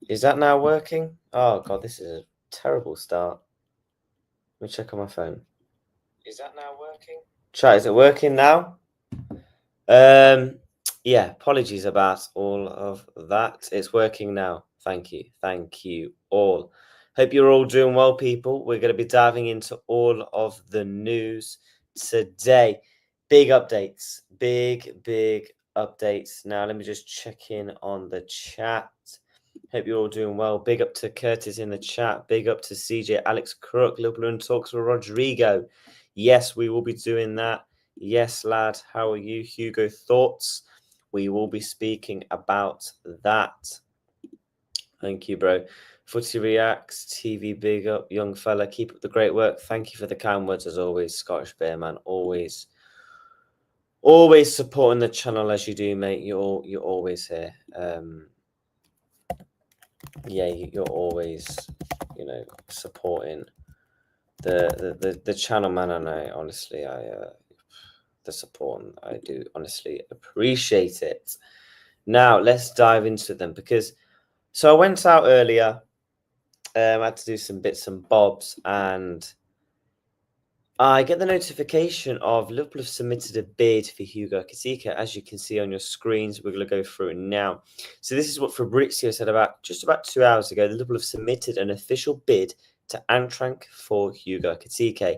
Is that now working? Oh god, this is a terrible start. Let me check on my phone. Is that now working? Chat, is it working now? Yeah, apologies about all of that. It's working now. Thank you. Thank you all. Hope you're all doing well, people. We're going to be diving into all of the news today. Big updates. Big updates. Now, let me just check in on the chat. Hope you're all doing well. Big up to Curtis in the chat. Big up to CJ, Alex Crook, Liverpool talks with Rodrygo. Yes, we will be doing that. Yes, lad. How are you? Hugo, thoughts? We will be speaking about that. Thank you, bro. Footy Reacts, TV, big up, young fella. Keep up the great work. Thank you for the kind words as always, Scottish Bear Man. Always supporting the channel as you do, mate. You're always here. Yeah, you're always, supporting the channel, man. And I honestly, the support, and I do honestly appreciate it. Now let's dive into them so I went out earlier. I had to do some bits and bobs, and I get the notification of Liverpool have submitted a bid for Hugo Ekitike. As you can see on your screens, we're going to go through it now. So this is what Fabrizio said just about 2 hours ago. Liverpool have submitted an official bid to Antrank for Hugo Ekitike.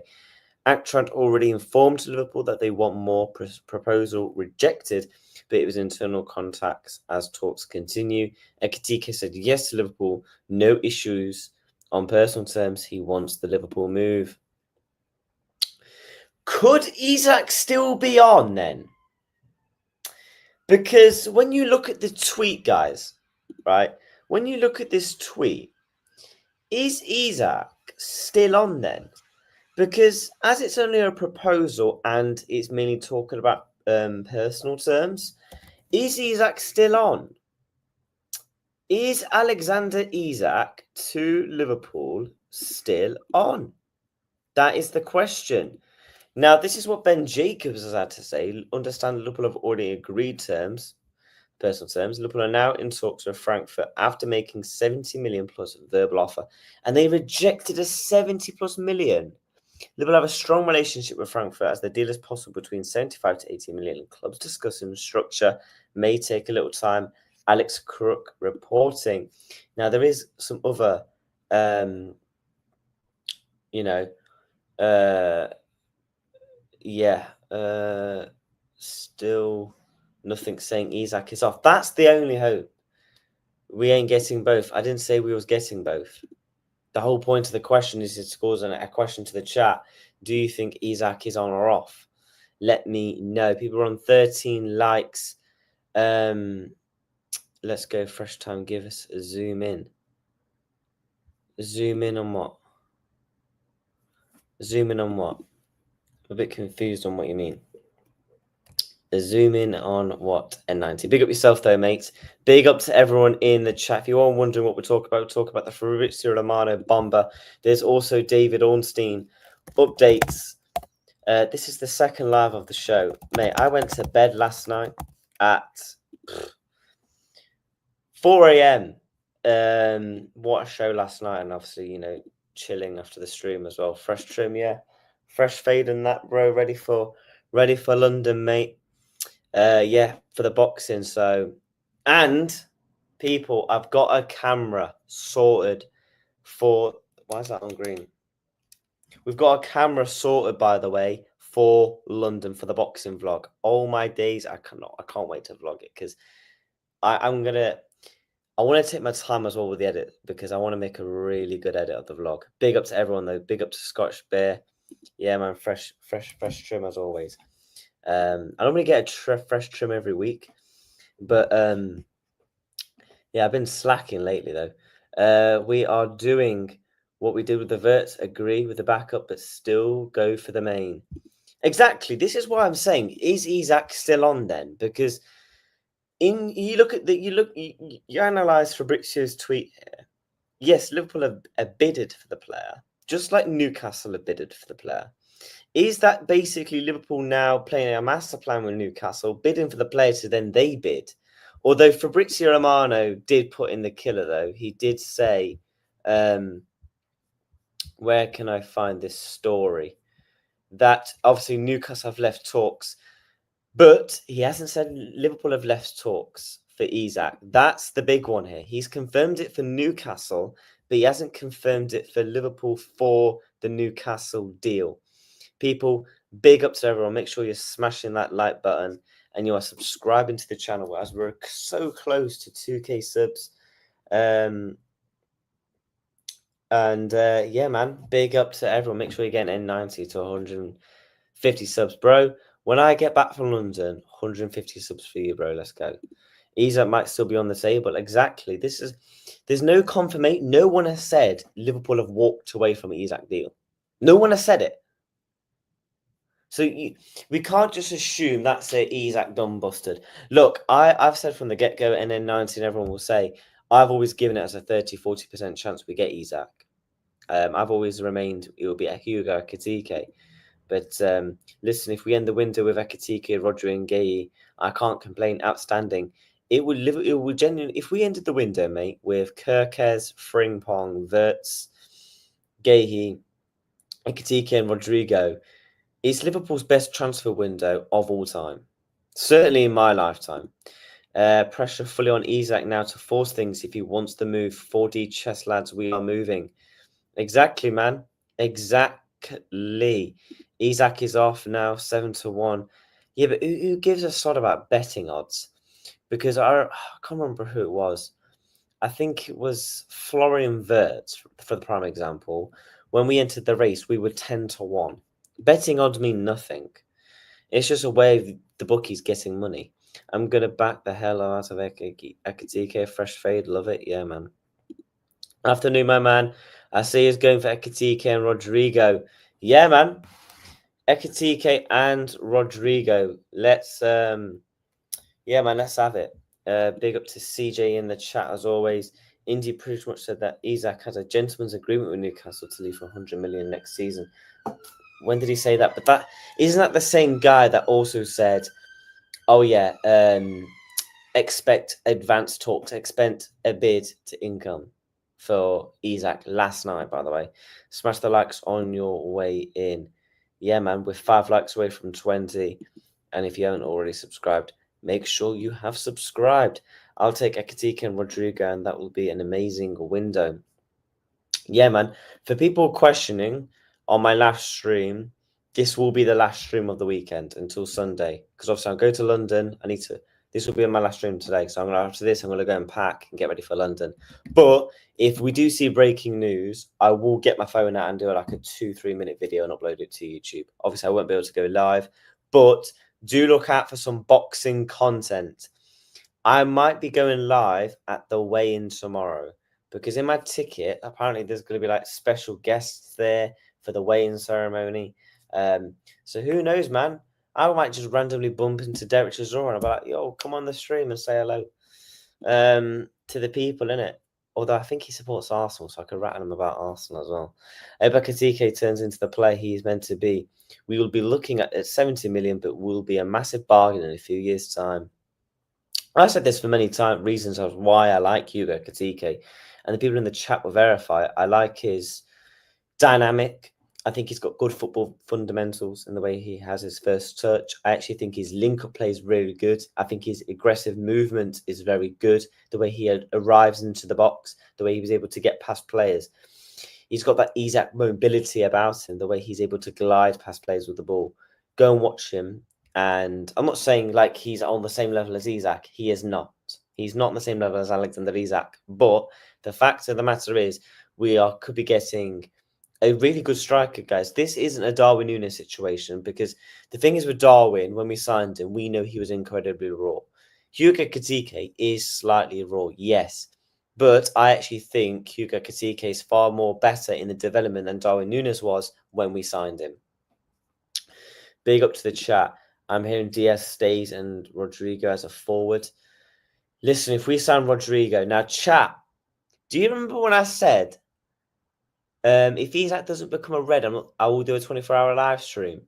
Antrank already informed Liverpool that they want more. Proposal rejected, but it was internal contacts as talks continue. Ekitike said yes to Liverpool, no issues on personal terms. He wants the Liverpool move. Could Isak still be on then? Because when you look at the tweet, guys, right? When you look at this tweet, is Isak still on then? Because as it's only a proposal and it's mainly talking about personal terms, is Isak still on? Is Alexander Isak to Liverpool still on? That is the question. Now, this is what Ben Jacobs has had to say. Understand Liverpool have already agreed terms, personal terms. Liverpool are now in talks with Frankfurt after making 70 million plus verbal offer, and they rejected a 70 plus million. Liverpool have a strong relationship with Frankfurt as the deal is possible between 75 to 80 million. Clubs discussing structure may take a little time. Alex Crook reporting. Now, there is some other, still nothing saying Isak is off. That's the only hope. We ain't getting both. I didn't say we was getting both. The whole point of the question is it scores a question to the chat. Do you think Isak is on or off? Let me know. People are on 13 likes. Let's go fresh time. Give us a zoom in. Zoom in on what? Zoom in on what? I'm a bit confused on what you mean. Zoom in on what? N90. Big up yourself though, mates. Big up to everyone in the chat. If you are wondering what we're talking about, we'll talk about the Fabrizio Romano bomber. There's also David Ornstein updates. This is the second live of the show. Mate, I went to bed last night at 4 a.m. What a show last night, and obviously, chilling after the stream as well. Fresh trim, yeah. Fresh fade and that, bro. Ready for London, mate. Yeah, for the boxing. So, and people, I've got a camera sorted for. Why is that on green? We've got a camera sorted, by the way, for London for the boxing vlog. Oh my days, I can't wait to vlog it because I want to take my time as well with the edit because I want to make a really good edit of the vlog. Big up to everyone though. Big up to Scottish Bear. Yeah, man, fresh trim as always. I normally get a fresh trim every week, but yeah, I've been slacking lately though. We are doing what we did with the verts, agree with the backup, but still go for the main. Exactly. This is why I'm saying, is Isak still on then? Because you analyze Fabrizio's tweet here. Yes, Liverpool have bidded for the player, just like Newcastle have bidded for the player. Is that basically Liverpool now playing a master plan with Newcastle, bidding for the player to then they bid? Although Fabrizio Romano did put in the killer, though. He did say, where can I find this story? That obviously Newcastle have left talks, but he hasn't said Liverpool have left talks for Isak. That's the big one here. He's confirmed it for Newcastle, but he hasn't confirmed it for Liverpool for the Newcastle deal. People, big up to everyone. Make sure you're smashing that like button and you are subscribing to the channel as we're so close to 2K subs. Yeah, man, big up to everyone. Make sure you're getting N90 to 150 subs, bro. When I get back from London, 150 subs for you, bro. Let's go. Isak might still be on the table. Exactly. There's no confirmation. No one has said Liverpool have walked away from an Isak deal. No one has said it. So we can't just assume that's it. Isak done busted. Look, I've said from the get-go, and then 19, everyone will say, I've always given it as a 30-40% chance we get Isak. I've always remained it will be a Hugo Ekitike. But listen, if we end the window with Ekitike, Rodrygo, and Gay, I can't complain. Outstanding. It would genuinely. If we ended the window, mate, with Kirkes, Frimpong, Wirtz, Gay, Ekitike, and Rodrygo, it's Liverpool's best transfer window of all time. Certainly in my lifetime. Pressure fully on Isak now to force things if he wants to move. 4D chess lads, we are moving. Exactly, man. Exactly. Isak is off now, 7-1. Yeah, but who gives a sod about betting odds? Because I can't remember who it was. I think it was Florian Wirtz, for the prime example. When we entered the race, we were 10-1. Betting odds mean nothing. It's just a way of the bookies getting money. I'm going to back the hell out of Ekitike. Fresh fade. Love it. Yeah, man. Afternoon, my man. I see he's going for Ekitike and Rodrygo. Yeah, man. Ekitike and Rodrygo. Let's yeah, man, let's have it. Big up to CJ in the chat as always. Indy pretty much said that Isak has a gentleman's agreement with Newcastle to leave for 100 million next season. When did he say that? But that isn't that the same guy that also said, oh yeah, expect advanced talks, expect a bid to income for Isak last night, by the way. Smash the likes on your way in. Yeah, man, we're 5 likes away from 20. And if you haven't already subscribed, make sure you have subscribed. I'll take Ekitike and Rodrygo, and that will be an amazing window. Yeah, man. For people questioning on my last stream, this will be the last stream of the weekend until Sunday. Because obviously I'll go to London. This will be on my last stream today. So after this, I'm going to go and pack and get ready for London. But if we do see breaking news, I will get my phone out and do like a 2-3 minute video and upload it to YouTube. Obviously, I won't be able to go live, but do look out for some boxing content. I might be going live at the weigh-in tomorrow. Because in my ticket, apparently there's going to be like special guests there for the weigh-in ceremony. So who knows, man? I might just randomly bump into Derek Chisora and I'll be like, yo, come on the stream and say hello to the people, innit? Although I think he supports Arsenal, so I could rattle him about Arsenal as well. Ekitike turns into the player he's meant to be. We will be looking at 70 million, but will be a massive bargain in a few years' time. I said this for many reasons of why I like Hugo Ekitike, and the people in the chat will verify. I like his dynamic. I think he's got good football fundamentals in the way he has his first touch. I actually think his link-up play is really good. I think his aggressive movement is very good. The way he arrives into the box, the way he was able to get past players. He's got that Isak mobility about him, the way he's able to glide past players with the ball. Go and watch him. And I'm not saying like he's on the same level as Isak. He is not. He's not on the same level as Alexander Isak. But the fact of the matter is, could be getting a really good striker, guys. This isn't a Darwin Núñez situation because the thing is with Darwin, when we signed him, we know he was incredibly raw. Hugo Ekitike is slightly raw, yes. But I actually think Hugo Ekitike is far more better in the development than Darwin Núñez was when we signed him. Big up to the chat. I'm hearing Diaz stays and Rodrygo as a forward. Listen, if we sign Rodrygo, now chat, do you remember when I said, if Isak doesn't become a red, I will do a 24-hour live stream?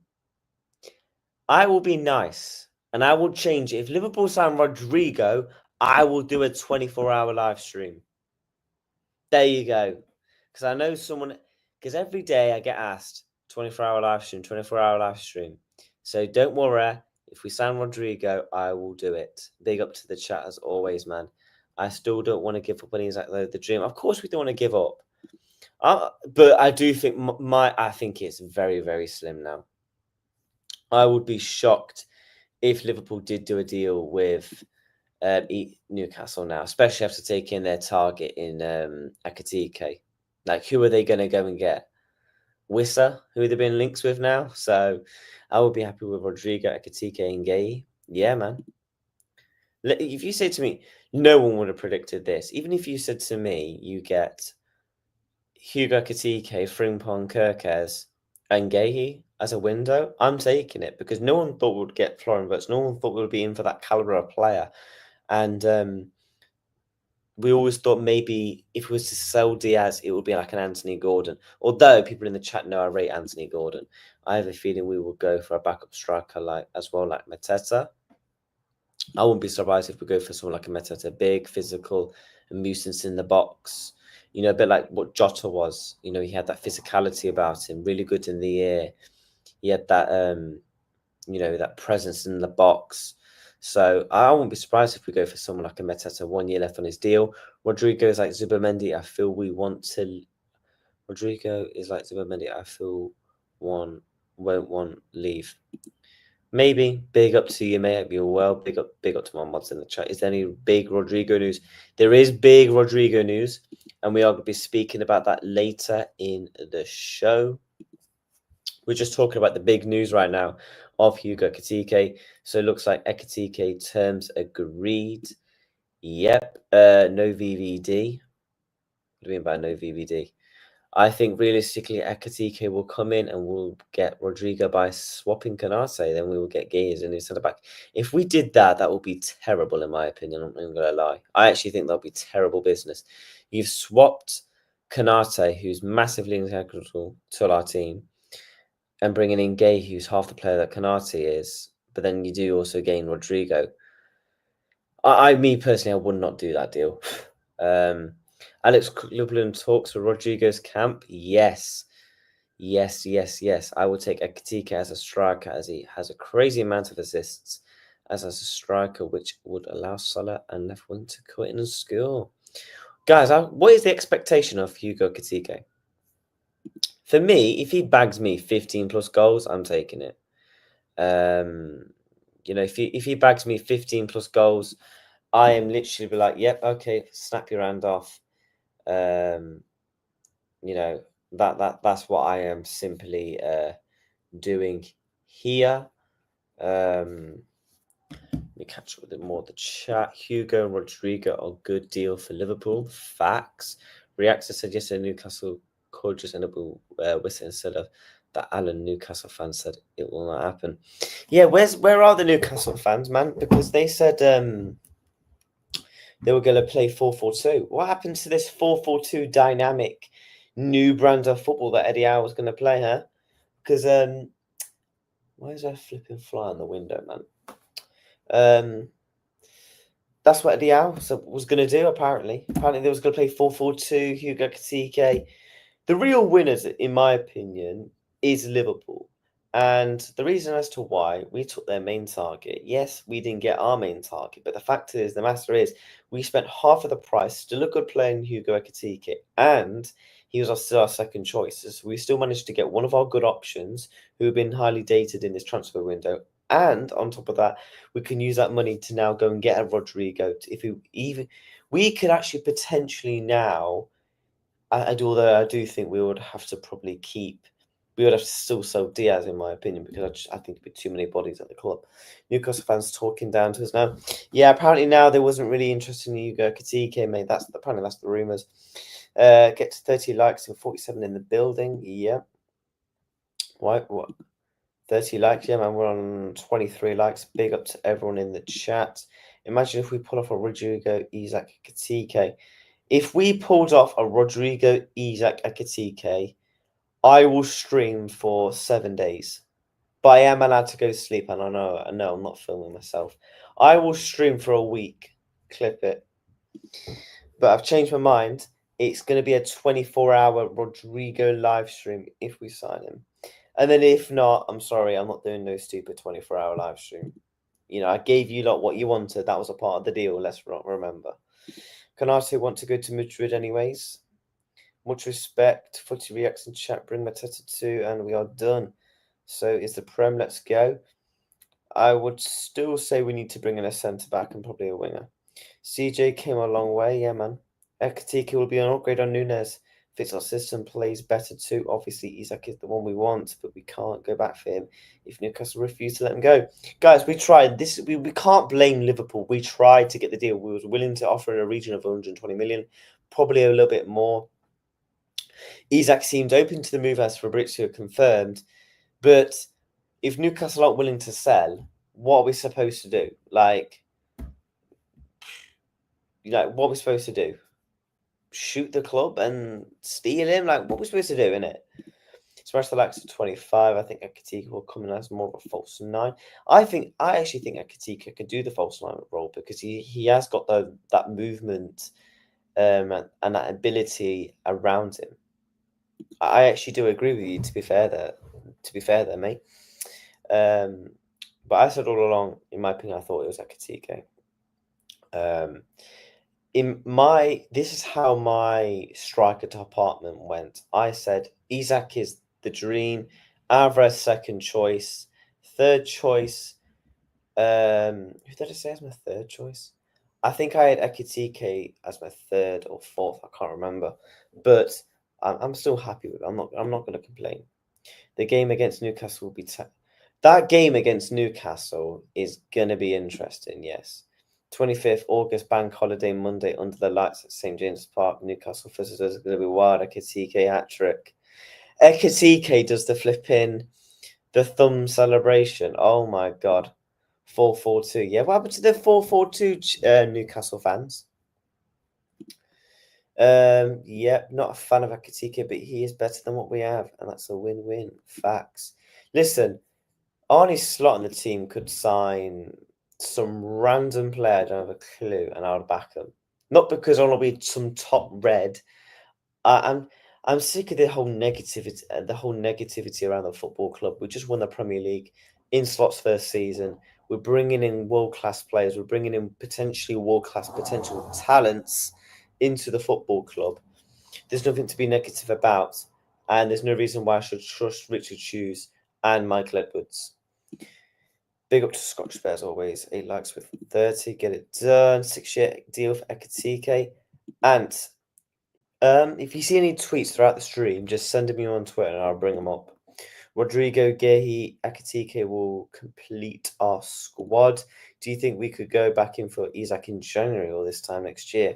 I will be nice and I will change it. If Liverpool sign Rodrygo, I will do a 24-hour live stream. There you go. Because I know someone, because every day I get asked 24-hour live stream, 24-hour live stream. So don't worry. If we sign Rodrygo, I will do it. Big up to the chat as always, man. I still don't want to give up on Isak though. The dream. Of course, we don't want to give up. But I do think I think it's very, very slim now. I would be shocked if Liverpool did do a deal with Newcastle now, especially after taking their target in Ekitike. Like, who are they going to go and get? Wissa, who they've been links with now. So I would be happy with Rodrygo, Ekitike, and Gay. Yeah, man. If you say to me, no one would have predicted this. Even if you said to me, you get Hugo, Ekitike, Frimpong, Kirkes, and Gay as a window, I'm taking it because no one thought we'd get Florian Wirtz. No one thought we would be in for that caliber of player. And we always thought maybe if it was to sell Diaz, it would be like an Anthony Gordon. Although people in the chat know I rate Anthony Gordon, I have a feeling we will go for a backup striker like Mateta. I wouldn't be surprised if we go for someone like a Mateta, big, physical, and nuisance in the box. You know, a bit like what Jota was. You know, he had that physicality about him, really good in the air. He had that, you know, that presence in the box. So I wouldn't be surprised if we go for someone like a Mateta, 1 year left on his deal. Rodrygo is like Zubimendi. I feel we want to. Rodrygo is like Zubimendi. I feel one won't want leave. Maybe. Big up to you, mate. You're well. Big up to my mods in the chat. Is there any big Rodrygo news? There is big Rodrygo news, and we are going to be speaking about that later in the show. We're just talking about the big news right now of Hugo Ekitike. So it looks like Ekitike terms agreed. Yep. No VVD. What do you mean by no VVD? I think realistically Ekitike will come in and we'll get Rodrygo by swapping Canate. Then we will get Gay as a new centre back. If we did that, that would be terrible in my opinion. I'm not even going to lie. I actually think that'll be terrible business. You've swapped Canate, who's massively integral to our team, and bringing in Gay, who's half the player that Canate is, but then you do also gain Rodrygo. Me personally, I would not do that deal. Alex Lublin talks for Rodrygo's camp. Yes. I would take Ekitike as a striker, as he has a crazy amount of assists as a striker, which would allow Salah and left wing to cut in and score. Guys, what is the expectation of Hugo Ekitike? For me, if he bags me 15 plus goals, I'm taking it. You know, if he bags me 15 plus goals, I am literally be like, yep, okay, snap your hand off. You know, that's what I am simply doing here. Let me catch up with it more. The chat. Hugo and Rodrygo are good deal for Liverpool. Facts. Reactor said yesterday Newcastle could just end up with Wissa instead of that Alan Newcastle fan said it will not happen. Yeah, where are the Newcastle fans, man? Because they said they were going to play 4-4-2. What happened to this 4-4-2 dynamic new brand of football that Eddie Howe was going to play, huh? Because why is there a flipping fly on the window, man? That's what Eddie Howe was going to do, apparently. Apparently they was going to play 4-4-2, Hugo Ekitike. The real winners, in my opinion, is Liverpool. And the reason as to why we took their main target, yes, we didn't get our main target, but the fact is, the matter is, we spent half of the price, still a good player in Hugo Ekitike, and he was still our second choice. So we still managed to get one of our good options who have been highly dated in this transfer window. And on top of that, we can use that money to now go and get a Rodrygo. We could actually potentially now, although I do think we would have to probably we would have to still sell Diaz, in my opinion, because I think it'd be too many bodies at the club. Newcastle fans talking down to us now. Yeah, apparently now there wasn't really interest in Hugo Ekitike, mate. Apparently that's the rumours. Get to 30 likes and 47 in the building. Yeah. What? 30 likes? Yeah, man. We're on 23 likes. Big up to everyone in the chat. Imagine if we pull off a Rodrygo, Isak, Ekitike. If we pulled off a Rodrygo, Isak, Ekitike, I will stream for 7 days. But I am allowed to go to sleep, and I know I'm not filming myself. I will stream for a week. clip it. But I've changed my mind. It's going to be a 24-hour Rodrygo live stream if we sign him. And then if not, I'm sorry, I'm not doing no stupid 24-hour live stream. You know, I gave you lot what you wanted. That was a part of the deal. Let's remember. Canate want to go to Madrid anyways. Much respect. Footy reacts in chat. Bring Mateta 2 and we are done. So is the Prem. Let's go. I would still say we need to bring in a centre-back and probably a winger. CJ came a long way. Yeah, man. Ekitike will be an upgrade on Nunes. Fits our system, plays better too. Obviously, Isak is the one we want, but we can't go back for him if Newcastle refuse to let him go. Guys, we tried this. We can't blame Liverpool. We tried to get the deal. We was willing to offer in a region of 120 million, probably a little bit more. Isak seemed open to the move as Fabrizio confirmed, but if Newcastle aren't willing to sell, what are we supposed to do? Like, what are we supposed to do? Shoot the club and steal him? Like, what are we supposed to do, innit? Smash the likes of 25. I think Ekitike will come in as more of a false 9. I actually think Ekitike can do the false 9 role because he has got that movement and that ability around him. I actually do agree with you. To be fair, there, mate. But I said all along, in my opinion, I thought it was Ekitike. This is how my striker department went. I said Isak is the dream, Alvarez second choice, third choice. Who did I say as my third choice? I think I had Ekitike as my third or fourth. I can't remember, but I'm still happy with it. I'm not going to complain. The game against Newcastle will be that game against Newcastle is going to be interesting. Yes. 25th August, bank holiday Monday under the lights at St. James's Park. Newcastle visitors are going to be wild. Ekitike hat-trick. Ekitike does the thumb celebration. Oh my God. 4-4-2. Yeah, what happened to the 4-4-2 Newcastle fans? Yeah, not a fan of Ekitike, but he is better than what we have, and that's a win-win. Facts. Listen, Arnie Slot and the team could sign some random player, I don't have a clue, and I would back them. Not because I want to be some top red. I'm sick of the whole negativity around the football club. We just won the Premier League in Slot's first season. We're bringing in world-class players. We're bringing in potentially world-class potential talents into the football club. There's nothing to be negative about, and there's no reason why I should trust Richard Hughes and Michael Edwards. Big up to Scotch Bears always. 8 likes with 30. Get it done. 6-year deal for Ekitike. And if you see any tweets throughout the stream, just send them on Twitter and I'll bring them up. Rodrygo, Gehi, Ekitike will complete our squad. Do you think we could go back in for Isak in January or this time next year?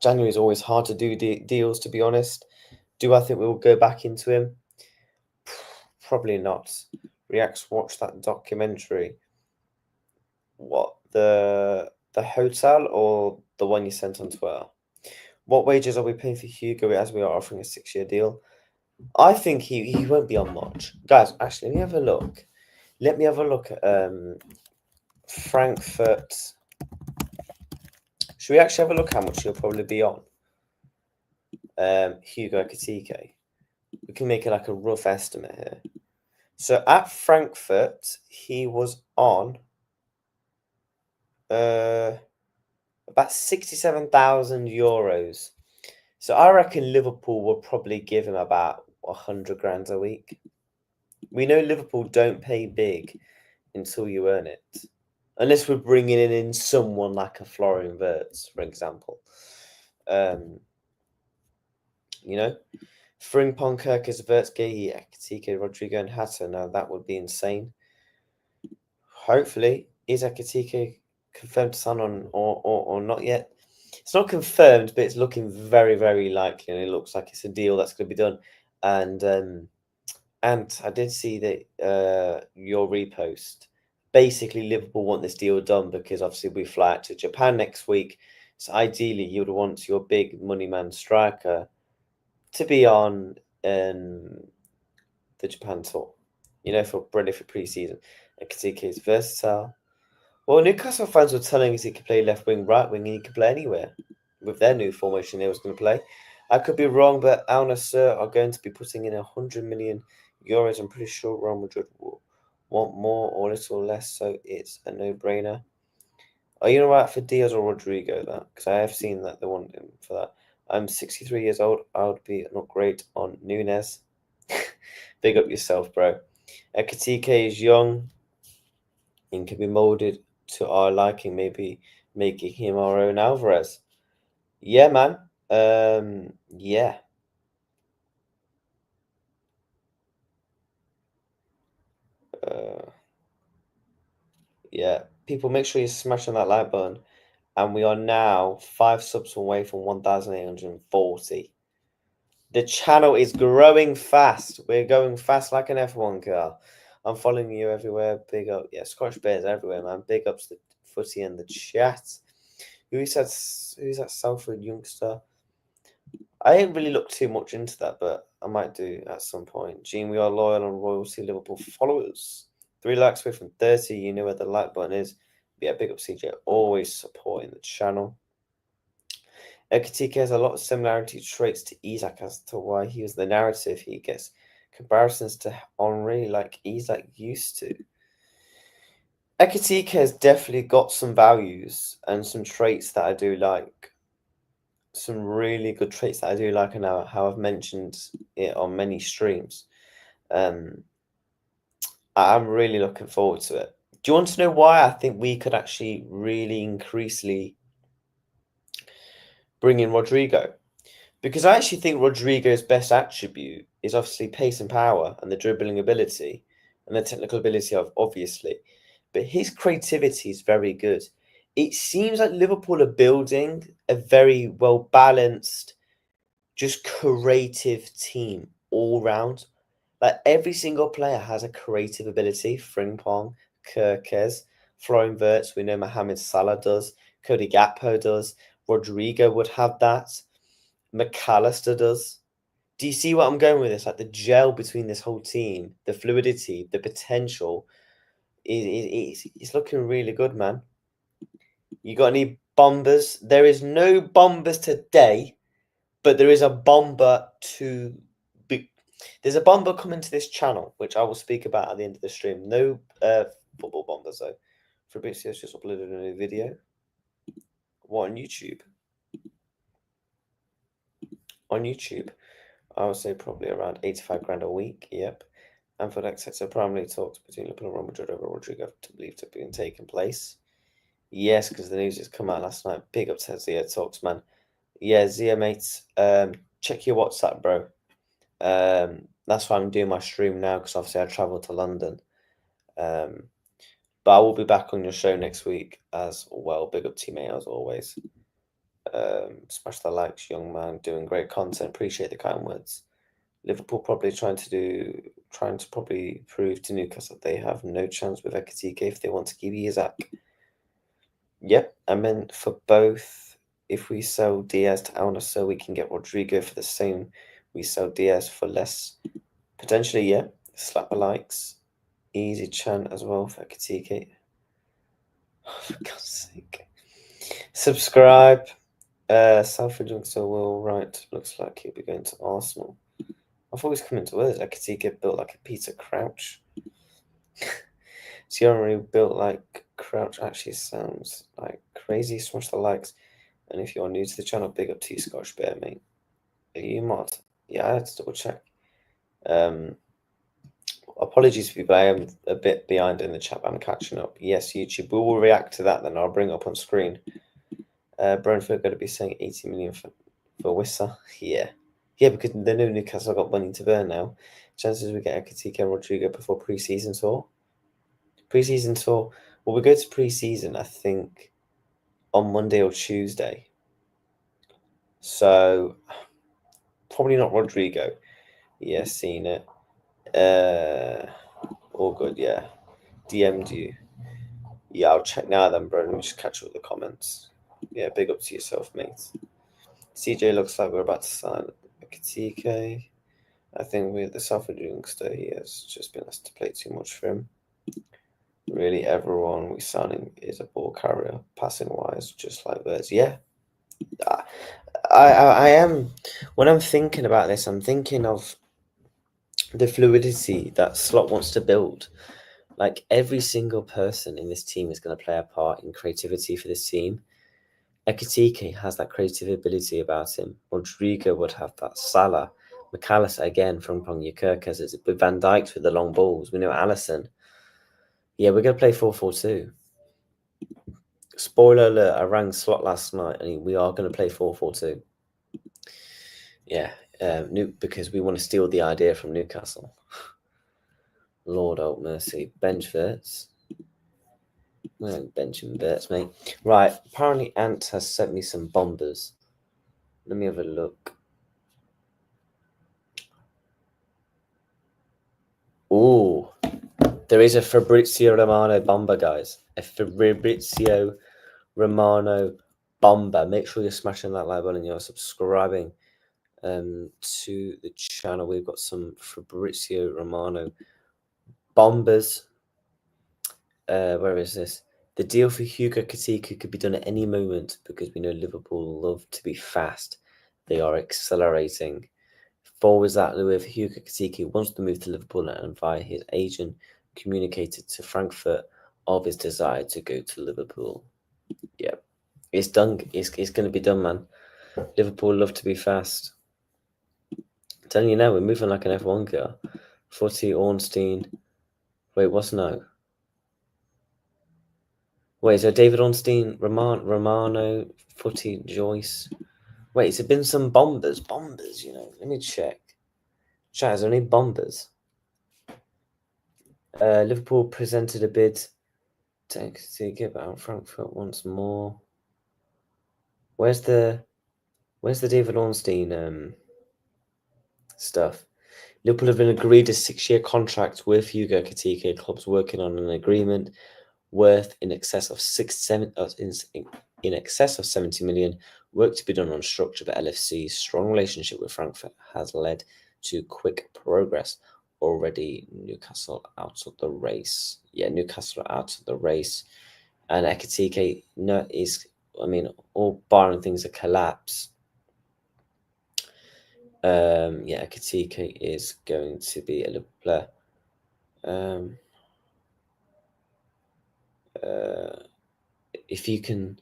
January is always hard to do deals, to be honest. Do I think we'll go back into him? Probably not. Reacts, watch that documentary. What, the hotel or the one you sent on Twitter? What wages are we paying for Hugo as we are offering a 6-year deal? I think he won't be on much. Guys, actually, let me have a look. Let me have a look at Frankfurt. Should we actually have a look how much he'll probably be on? Hugo Ekitike. We can make it like a rough estimate here. So at Frankfurt, he was on about 67,000 euros. So I reckon Liverpool will probably give him about 100 grand a week. We know Liverpool don't pay big until you earn it. Unless we're bringing in someone like a Florian Wirtz, for example. You know? Frimpong, Kirkes, Wirtz, Gehi, Ekitike, Rodrygo and Hatter. Now that would be insane. Hopefully. Is Ekitike confirmed to sign on or not yet? It's not confirmed, but it's looking very, very likely, and it looks like it's a deal that's going to be done. And I did see that your repost. Basically, Liverpool want this deal done because obviously we fly out to Japan next week. So ideally, you would want your big money man striker to be on the Japan tour. You know, ready for pre-season. Ekitike is versatile. Well, Newcastle fans were telling us he could play left wing, right wing, and he could play anywhere with their new formation they was going to play. I could be wrong, but Al Nassr are going to be putting in 100 million euros. I'm pretty sure Real Madrid will want more or a little less, so it's a no-brainer. Are you alright for Diaz or Rodrygo? That because I have seen that they want him for that. I'm 63 years old. I would be an upgrade on Nunes. Big up yourself, bro. Ekitike is young and can be molded to our liking, maybe making him our own Alvarez. Yeah, man. Yeah. Uh, yeah. People, make sure you smash on that like button. And we are now 5 subs away from 1,840. The channel is growing fast. We're going fast like an F1 car. I'm following you everywhere. Big up. Yeah, Scottish Bears everywhere, man. Big ups to Footy in the chat. Who's that Salford youngster? I ain't really looked too much into that, but I might do at some point. Gene, we are loyal and royalty Liverpool followers. 3 likes away from 30. You know where the like button is. Yeah, big up CJ. Always supporting the channel. Ekitike has a lot of similarity traits to Isak as to why he was the narrative. He gets comparisons to Henri like Isak used to. Ekitike has definitely got some values and some traits that I do like. Some really good traits that I do like, and how I've mentioned it on many streams. I'm really looking forward to it. Do you want to know why I think we could actually really increasingly bring in Rodrygo? Because I actually think Rodrygo's best attribute is obviously pace and power and the dribbling ability and the technical ability of obviously. But his creativity is very good. It seems like Liverpool are building a very well balanced, just creative team all round. Like every single player has a creative ability. Frimpong, Kirkes, Florian Wirtz, we know Mohamed Salah does, Cody Gakpo does, Rodrygo would have that. McAllister does. Do you see what I'm going with this? Like the gel between this whole team, the fluidity, the potential, it's looking really good, man. You got any bombers? There is no bombers today, but there is a bomber to be. There's a bomber coming to this channel, which I will speak about at the end of the stream. No football bombers though. Fabrizio's just uploaded a new video. What on YouTube? On YouTube. I would say probably around 85 grand a week. Yep. And for next set, so primarily talks between Liverpool and Real Madrid over Rodrygo to believe to have been taking place. Yes, because the news just come out last night. Big up to Zia Talks, man. Yeah, Zia mates. Check your WhatsApp, bro. That's why I'm doing my stream now because obviously I travel to London. But I will be back on your show next week as well. Big up teammate as always. Smash the likes, young man, doing great content. Appreciate the kind words. Liverpool probably trying to probably prove to Newcastle that they have no chance with Ekitike if they want to keep Isak. Yep, I meant for both. If we sell Diaz to Al Nassr, we can get Rodrygo for the same. We sell Diaz for less. Potentially, yeah. Slap the likes. Easy chant as well for Ekitike. Oh, for God's sake. Subscribe. Salford youngster Will Wright looks like he'll be going to Arsenal. I thought he was coming to us. Ekitike built like a Peter Crouch. Thierry built like Crouch actually sounds like crazy. Smash the likes. And if you're new to the channel, big up to you, Scottish Bear, mate. Are you mod? Yeah, I had to double check. Apologies for people, I am a bit behind in the chat, but I'm catching up. Yes, YouTube. We will react to that then. I'll bring it up on screen. Brentford going to be saying 80 million for Wissa. Yeah. Yeah, because they know Newcastle got money to burn now. Chances we get Ekitike and Rodrygo before pre-season tour. Pre-season tour. Well, we go to pre-season, I think, on Monday or Tuesday. So, probably not Rodrygo. Yeah, seen it. All good, yeah. DM'd you. Yeah, I'll check now then, bro. Let me just catch up with the comments. Yeah, big up to yourself, mate. CJ looks like we're about to sign Ekitike. I think with the Salford youngster, he has just been asked to play too much for him. Really, everyone we're signing is a ball carrier, passing wise, just like this. Yeah, I am. When I'm thinking about this, I'm thinking of the fluidity that Slot wants to build. Like every single person in this team is going to play a part in creativity for this team. Ekitike has that creative ability about him. Rodrygo would have that. Salah, McAllister again from Yukirkas. With Van Dijk with the long balls. We know Alisson. Yeah, we're going to play 4-4-2. Spoiler alert, I rang Slot last night and we are going to play 4-4-2. Yeah, because we want to steal the idea from Newcastle. Lord help mercy. Bench Verts. We don't benching Verts, mate. Right, apparently Ant has sent me some bombers. Let me have a look. Ooh, there is a Fabrizio Romano bomber, guys. A Fabrizio Romano bomber. Make sure you're smashing that like button and you're subscribing to the channel. We've got some Fabrizio Romano bombers. Where is this? The deal for Hugo Ekitike could be done at any moment because we know Liverpool love to be fast. They are accelerating. Forwards that with Hugo Ekitike wants to move to Liverpool and via his agent communicated to Frankfurt of his desire to go to Liverpool. Yeah, it's done. It's going to be done, man. Liverpool love to be fast. I'm telling you now, we're moving like an F1 car. Footy, Ornstein. Wait, what's no? Wait, so David Ornstein, Romano, Footy, Joyce. Wait, has it been some bombers? Bombers, you know. Let me check. Chat, is there any bombers? Liverpool presented a bid to give out Frankfurt once more. Where's the David Ornstein stuff? Liverpool have been agreed a 6-year contract with Hugo Ekitike. Clubs working on an agreement worth in excess of 70 million. Work to be done on structure, but LFC's strong relationship with Frankfurt has led to quick progress. Already, Newcastle out of the race. Yeah, Newcastle out of the race, and Ekitike is. I mean, all barring things a collapse. Yeah, Ekitike is going to be a Liverpool player. If you can,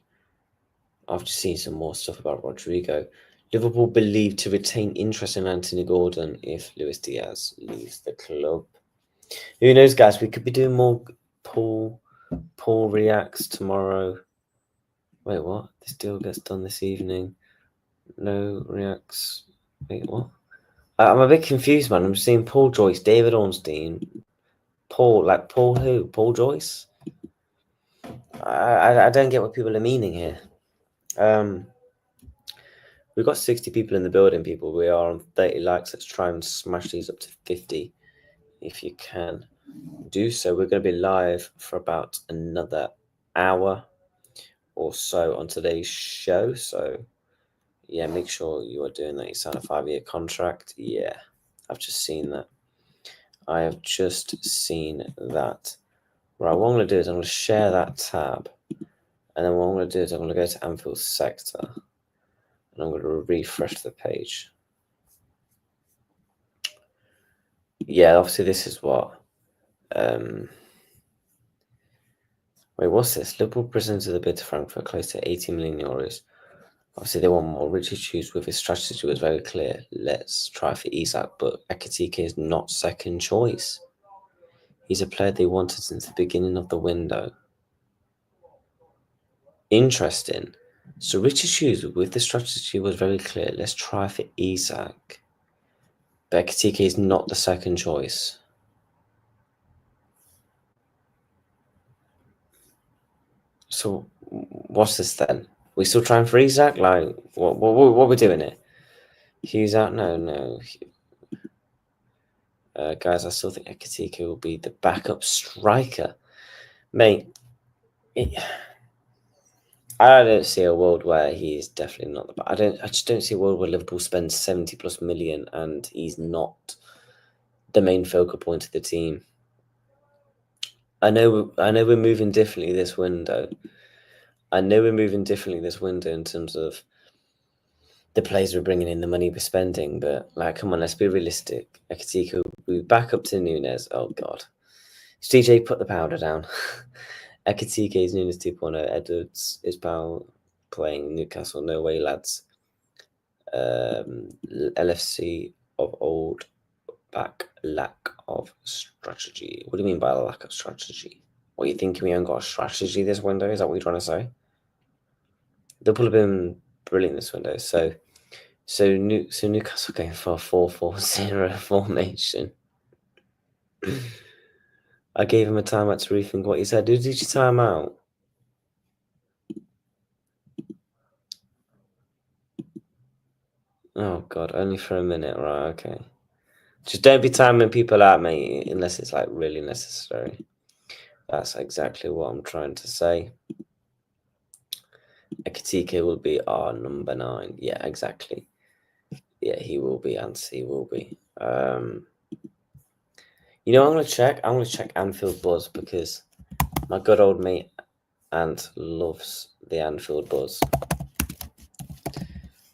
I've just seen some more stuff about Rodrygo. Liverpool believed to retain interest in Anthony Gordon if Luis Diaz leaves the club. Who knows, guys? We could be doing more Paul reacts tomorrow. Wait, what? This deal gets done this evening. No reacts. Wait, what? I'm a bit confused, man. I'm seeing Paul Joyce, David Ornstein, Paul who? Paul Joyce? I don't get what people are meaning here. We've got 60 people in the building, people. We are on 30 likes. Let's try and smash these up to 50 if you can do so. We're going to be live for about another hour or so on today's show. So, yeah, make sure you are doing that. You sign a 5-year contract. Yeah, I've just seen that. I have just seen that. Right, what I'm going to do is I'm going to share that tab. And then what I'm going to do is I'm going to go to Anfield Sector. And I'm going to refresh the page. Yeah, obviously this is what... wait, what's this? Liverpool presented a bid to Frankfurt close to 80 million euros. Obviously, they want more. Richard Hughes with his strategy was very clear. Let's try for Isak, but Ekitike is not second choice. He's a player they wanted since the beginning of the window. Interesting. So Richard Hughes with the strategy was very clear. Let's try for Isak. But Ekitike is not the second choice. So what's this then? We still trying for Isak? Like, what are we doing here? Hughes out? No. Guys, I still think Ekitike will be the backup striker. Mate, I don't see a world where he is definitely not the. I just don't see a world where Liverpool spends 70+ million and he's not the main focal point of the team. I know we're moving differently this window. In terms of the players we're bringing in, the money we're spending. But like, come on, let's be realistic. Ekitike will be back up to Nunes. Oh God, CJ, put the powder down. Ekitike is Nunes 2.0. Edwards is playing Newcastle. No way, lads. LFC of old. Back lack of strategy. What do you mean by lack of strategy? What, you thinking we haven't got a strategy this window? Is that what you're trying to say? Liverpool have been brilliant this window. So Newcastle going for a 4-4-0 formation. I gave him a timeout to rethink what he said. Did you time out? Oh God, only for a minute, right? Okay. Just don't be timing people out, mate, unless it's like really necessary. That's exactly what I'm trying to say. Ekitike will be our number 9. Yeah, exactly. Yeah, he will be, Ant. He will be. You know, I'm gonna check Anfield Buzz because my good old mate Ant loves the Anfield Buzz.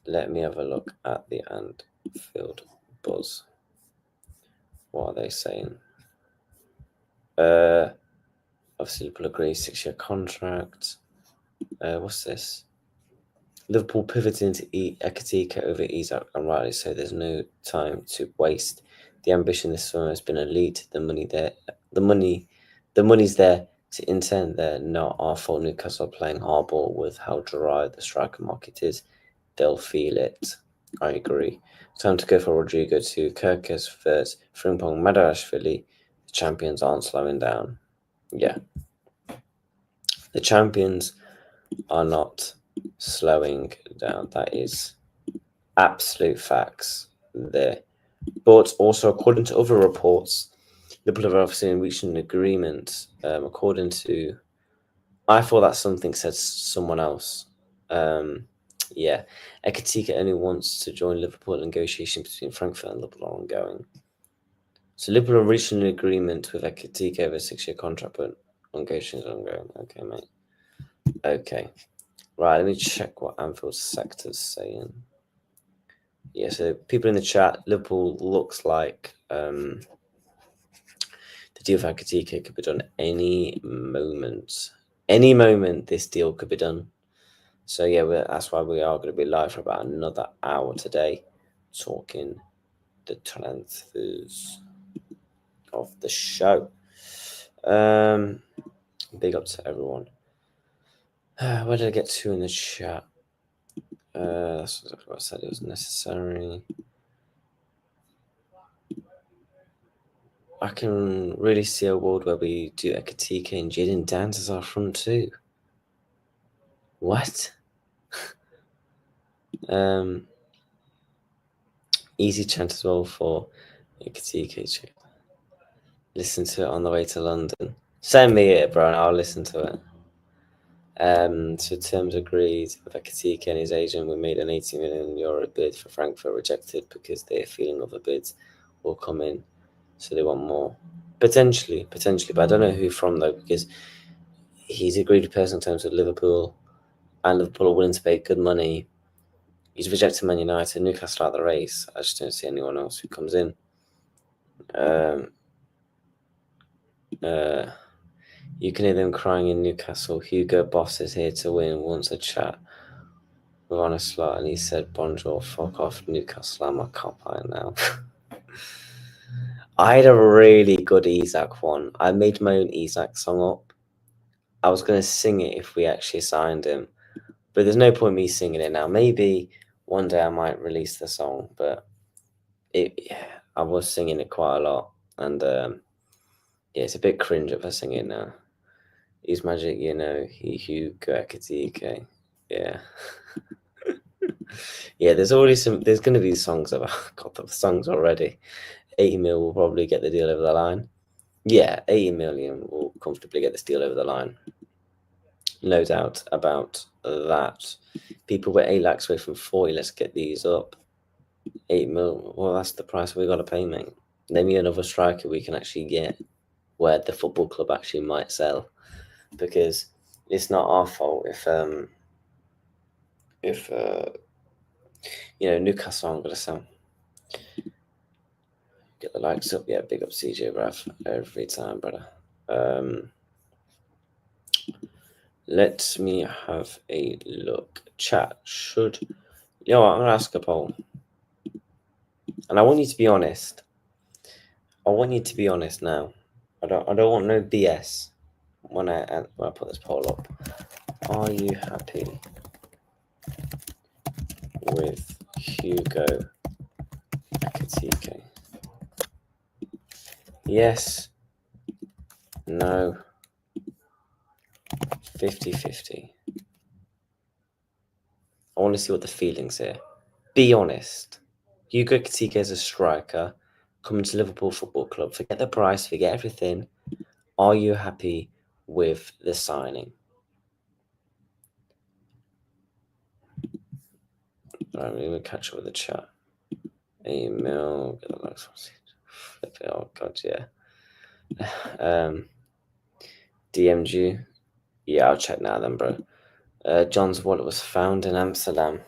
Let me have a look at the Anfield Buzz. What are they saying? Obviously Liverpool agree 6-year contract. What's this? Liverpool pivoting to Ekitike over Isak, and rightly so. There's no time to waste. The ambition this summer has been elite. The money's there to intend. They're not our fault. Newcastle playing hardball with how dry the striker market is. They'll feel it. I agree. Time to go for Rodrygo to Kirkes first. Frimpong Madarashvili. The champions aren't slowing down. Yeah. The champions are not slowing down. That is absolute facts there. But also, according to other reports, Liverpool have obviously reached an agreement. According to, I thought that something said someone else. Yeah, Ekitike only wants to join Liverpool. Negotiations between Frankfurt and Liverpool are ongoing. So Liverpool have reached an agreement with Ekitike over a 6-year contract, but negotiations are ongoing. Okay, mate. Okay. Right, let me check what Anfield sector's saying. Yeah, so people in the chat, Liverpool looks like the deal for Ekitike could be done any moment. Any moment this deal could be done. So yeah, that's why we are going to be live for about another hour today, talking the transfers of the show. Big up to everyone. Where did I get to in the chat? That's exactly what I said. It was necessary. I can really see a world where we do Ekitike and Jaden Dance as our front two. What? Easy chant as well for Ekitike. Listen to it on the way to London. Send me it, bro, and I'll listen to it. So terms agreed with Ekitike and his agent. We made an €80 million bid for Frankfurt, rejected because they're feeling other bids will come in, so they want more. Potentially, but I don't know who from though, because he's agreed to personal terms with Liverpool, and Liverpool are willing to pay good money. He's rejected Man United, Newcastle out of the race. I just don't see anyone else who comes in. You can hear them crying in Newcastle. Hugo Boss is here to win. Wants a chat. We're on a slot, and he said, "Bonjour, fuck off, Newcastle. I'm a cop now." I had a really good Isak one. I made my own Isak song up. I was going to sing it if we actually signed him, but there's no point me singing it now. Maybe one day I might release the song, but I was singing it quite a lot, and yeah, it's a bit cringe if I sing it now. He's magic, you know. Hugo Ekitike. Yeah. Yeah, there's going to be songs about, got the songs already. 80 mil will probably get the deal over the line. Yeah, 80 million will comfortably get this deal over the line. No doubt about that. People were 8 lakhs away from 40. Let's get these up. 8 mil. Well, that's the price we got to pay, mate. Name me another striker we can actually get. where the football club actually might sell, because it's not our fault if Newcastle aren't going to sell. Get the likes up, yeah. Big up CJ Rav every time, brother. Let me have a look. Chat should. I'm gonna ask a poll, and I want you to be honest. I want you to be honest now. I don't want no BS when I put this poll up. Are you happy with Hugo Ekitike? Yes. No. 50-50. I want to see what the feelings here. Be honest. Hugo Ekitike is a striker coming to Liverpool Football Club. Forget the price, forget everything. Are you happy with the signing? Right, we're gonna catch up with the chat. Email. Flip it. Oh god, yeah. DM'd you. Yeah, I'll check now then, bro. John's wallet was found in Amsterdam.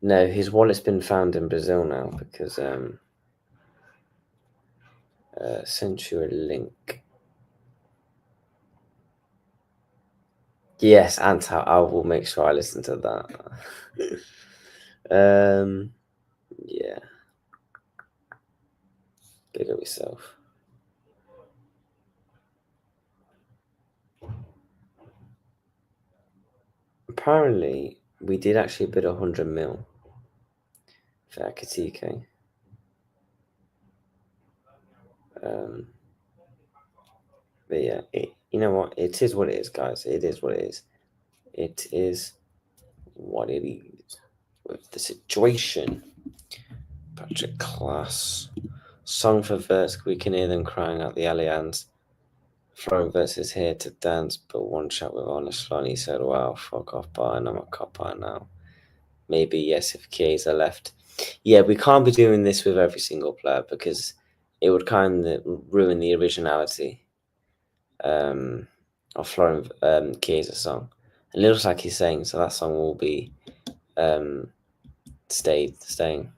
No, his wallet's been found in Brazil now because sent you a link. Yes, Anta, I will make sure I listen to that. Yeah. Big up yourself. Apparently, we did actually bid 100 mil for Ekitike. But yeah, you know what? It is what it is, guys. It is what it is. It is what it is. With the situation. Patrick Class. Song for verse. We can hear them crying out the Allianz. Throwing verses here to dance, but one chat with Honest Lon. He said, wow, fuck off, Bayern. I'm a cop by now. Maybe, yes, if Chiesa left. Yeah, we can't be doing this with every single player because it would kind of ruin the originality of Florent Chiesa's song. And it looks like he's saying, so that song will be staying.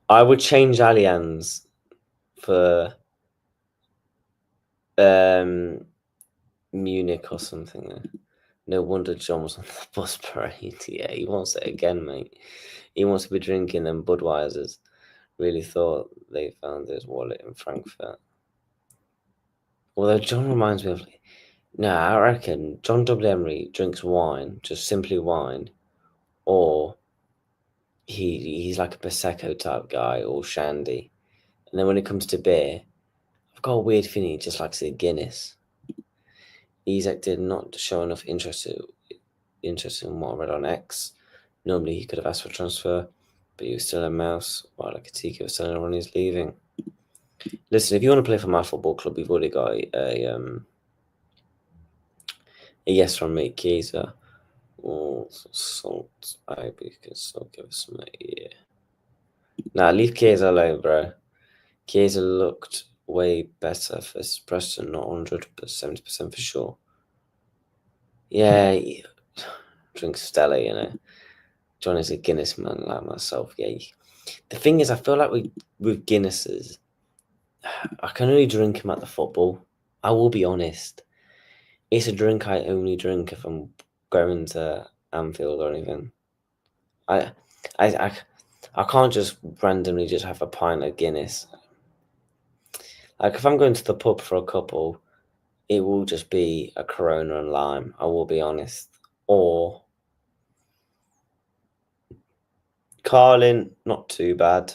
I would change Allianz for Munich or something. No wonder John was on the bus parade. Yeah, he wants it again, mate. He wants to be drinking them Budweisers. Really thought they found his wallet in Frankfurt. Although John reminds me of... No, I reckon John W. Emery drinks wine, just simply wine, or he's like a Prosecco type guy, or shandy. And then when it comes to beer, I've got a weird feeling he just likes a Guinness. Isak did not show enough interest in what I read on X. Normally he could have asked for transfer, but he was still a mouse, while Ekitike was telling everyone he's leaving. Listen, if you want to play for my football club, we've already got a yes from me, Chiesa. Or salt, maybe can still give us some, yeah. Nah, leave Chiesa alone, bro. Chiesa looked way better for Preston, not 100, but 70% for sure. Yeah, drink Stella, you know. John is a Guinness man like myself, yeah. The thing is, I feel like with Guinnesses, I can only drink them at the football. I will be honest. It's a drink I only drink if I'm going to Anfield or anything. I can't just randomly just have a pint of Guinness. Like if I'm going to the pub for a couple, it will just be a Corona and lime. I will be honest. Or Carlin, not too bad.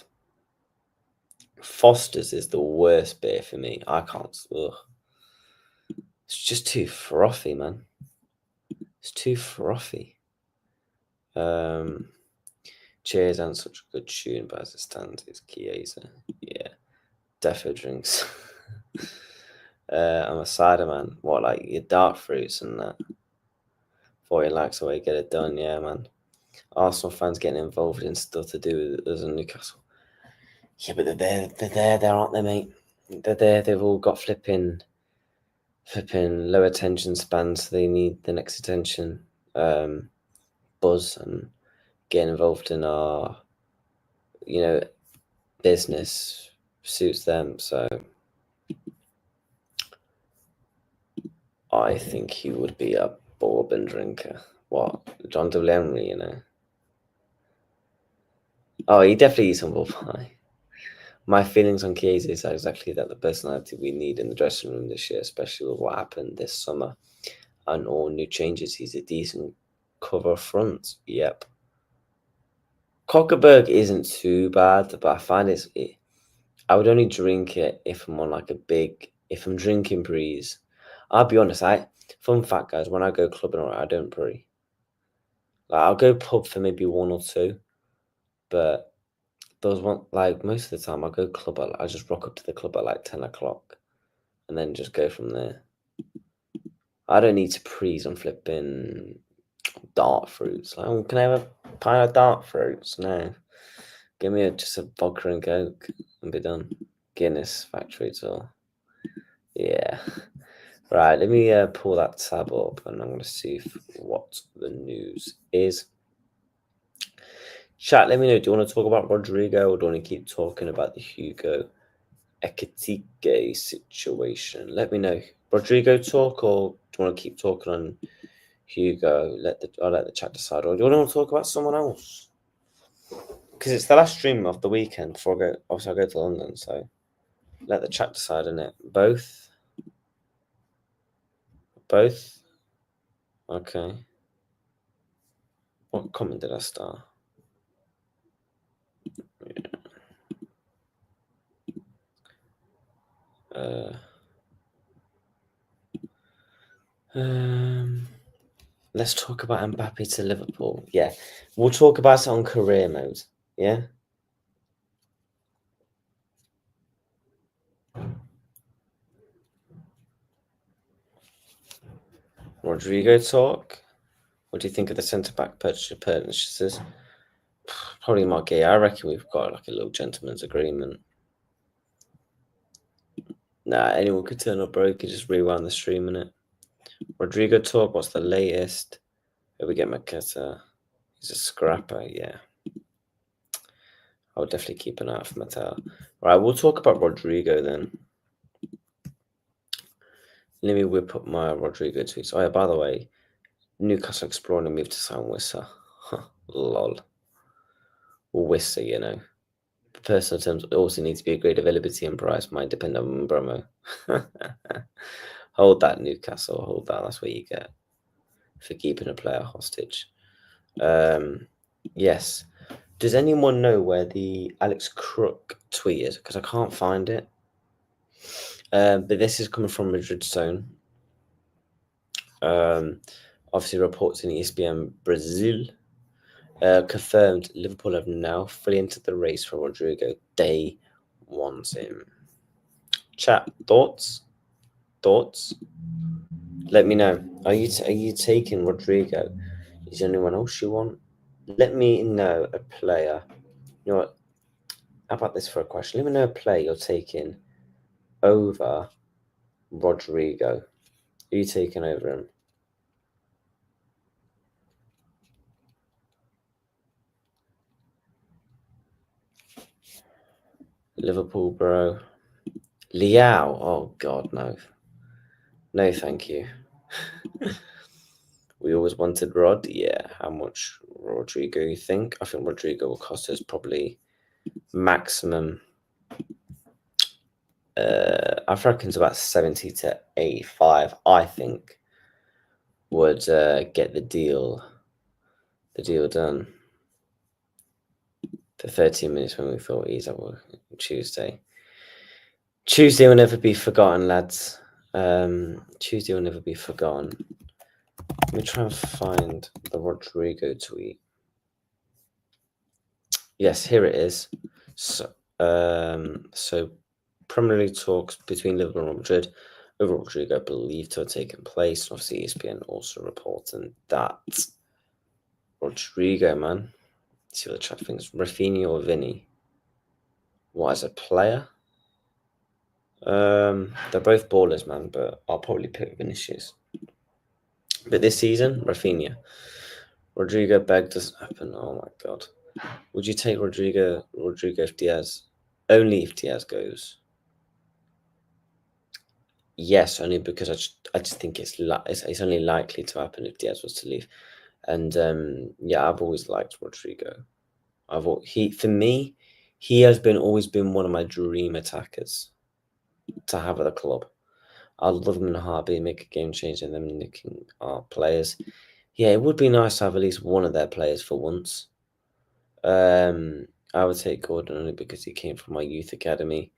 Foster's is the worst beer for me. I can't. Ugh. It's just too frothy, man. It's too frothy. Cheers and such a good tune, but as it stands, it's Chiesa. Yeah, defo drinks. I'm a cider man. What, like your dark fruits and that? 40 likes away, get it done. Yeah, man. Arsenal fans getting involved in stuff to do with us in Newcastle. Yeah, but they're there, aren't they, mate? They're there. They've all got flipping low attention spans. So they need the next attention, buzz, and getting involved in our, business suits them. So I think he would be a bourbon drinker. What, John W. Henry, Oh, he definitely eats humble pie. My feelings on Chiesa are exactly that, the personality we need in the dressing room this year, especially with what happened this summer and all new changes. He's a decent cover front. Yep. Cockerberg isn't too bad, but I find I would only drink it if I'm on like if I'm drinking breeze. I'll be honest, fun fact, guys, when I go clubbing, I don't pre. Like, I'll go pub for maybe one or two, but those one, like, most of the time I go club, I just rock up to the club at like 10 o'clock and then just go from there. I don't need to pre's on flipping dark fruits. Like, oh, can I have a pint of dark fruits? No. Give me just a vodka and coke and be done. Guinness factory tour. Yeah. Right, let me pull that tab up and I'm going to see what the news is. Chat, let me know. Do you want to talk about Rodrygo or do you want to keep talking about the Hugo Ekitike situation? Let me know. Rodrygo talk, or do you want to keep talking on Hugo? I'll let the chat decide. Or do you want to talk about someone else? Because it's the last stream of the weekend before I go. Obviously, I go to London, so let the chat decide on it. Both. Okay. What comment did I start? Let's talk about Mbappe to Liverpool. Yeah, we'll talk about it on career mode. Yeah. Rodrygo talk. What do you think of the centre back purchases? Probably Marquez. I reckon we've got like a little gentleman's agreement. Nah, anyone could turn up, bro. You could just rewind the stream in it. Rodrygo talk. What's the latest? Here we get Maketa. He's a scrapper. Yeah. I'll definitely keep an eye out for Mattel. Right, we'll talk about Rodrygo then. Let me whip up my Rodrygo tweets. Oh yeah, by the way, Newcastle exploring a move to sign Wissa. Lol. Wissa, Personal terms also need to be a great availability and price might depend on Bromo. Hold that, Newcastle. Hold that. That's what you get for keeping a player hostage. Yes. Does anyone know where the Alex Crook tweet is? Because I can't find it. But this is coming from Madrid Zone. Obviously, reports in ESPN Brazil confirmed Liverpool have now fully entered the race for Rodrygo. They want him. Chat, thoughts? Let me know. Are you taking Rodrygo? Is there anyone else you want? Let me know a player. You know what? How about this for a question? Let me know a player you're taking over Rodrygo. Are you taking over him? Liverpool, bro. Liao. Oh God, no. No, thank you. We always wanted Rod. Yeah. How much Rodrygo you think? I think Rodrygo will cost us probably maximum. I reckon it's about 70 to 85. I think would get the deal done for 13 minutes when we thought Isak was Tuesday. Tuesday will never be forgotten, lads. Tuesday will never be forgotten. Let me try and find the Rodrygo tweet. Yes, here it is. So Premier League talks between Liverpool and Madrid over Rodrygo believed to have taken place. Obviously, ESPN also reporting that Rodrygo, man. Let's see what the chat thinks. Rafinha or Vinny? What, as a player? They're both ballers, man, but I'll probably pick Vinicius. But this season, Rafinha. Rodrygo beg doesn't happen. Oh my god. Would you take Rodrygo if Diaz? Only if Diaz goes. Yes, only because I just think it's only likely to happen if Diaz was to leave. And yeah, I've always liked Rodrygo. For me, he has always been one of my dream attackers to have at the club. I'd love him in a heartbeat, make a game change, and them nicking our players. Yeah, it would be nice to have at least one of their players for once. I would take Gordon only because he came from my youth academy,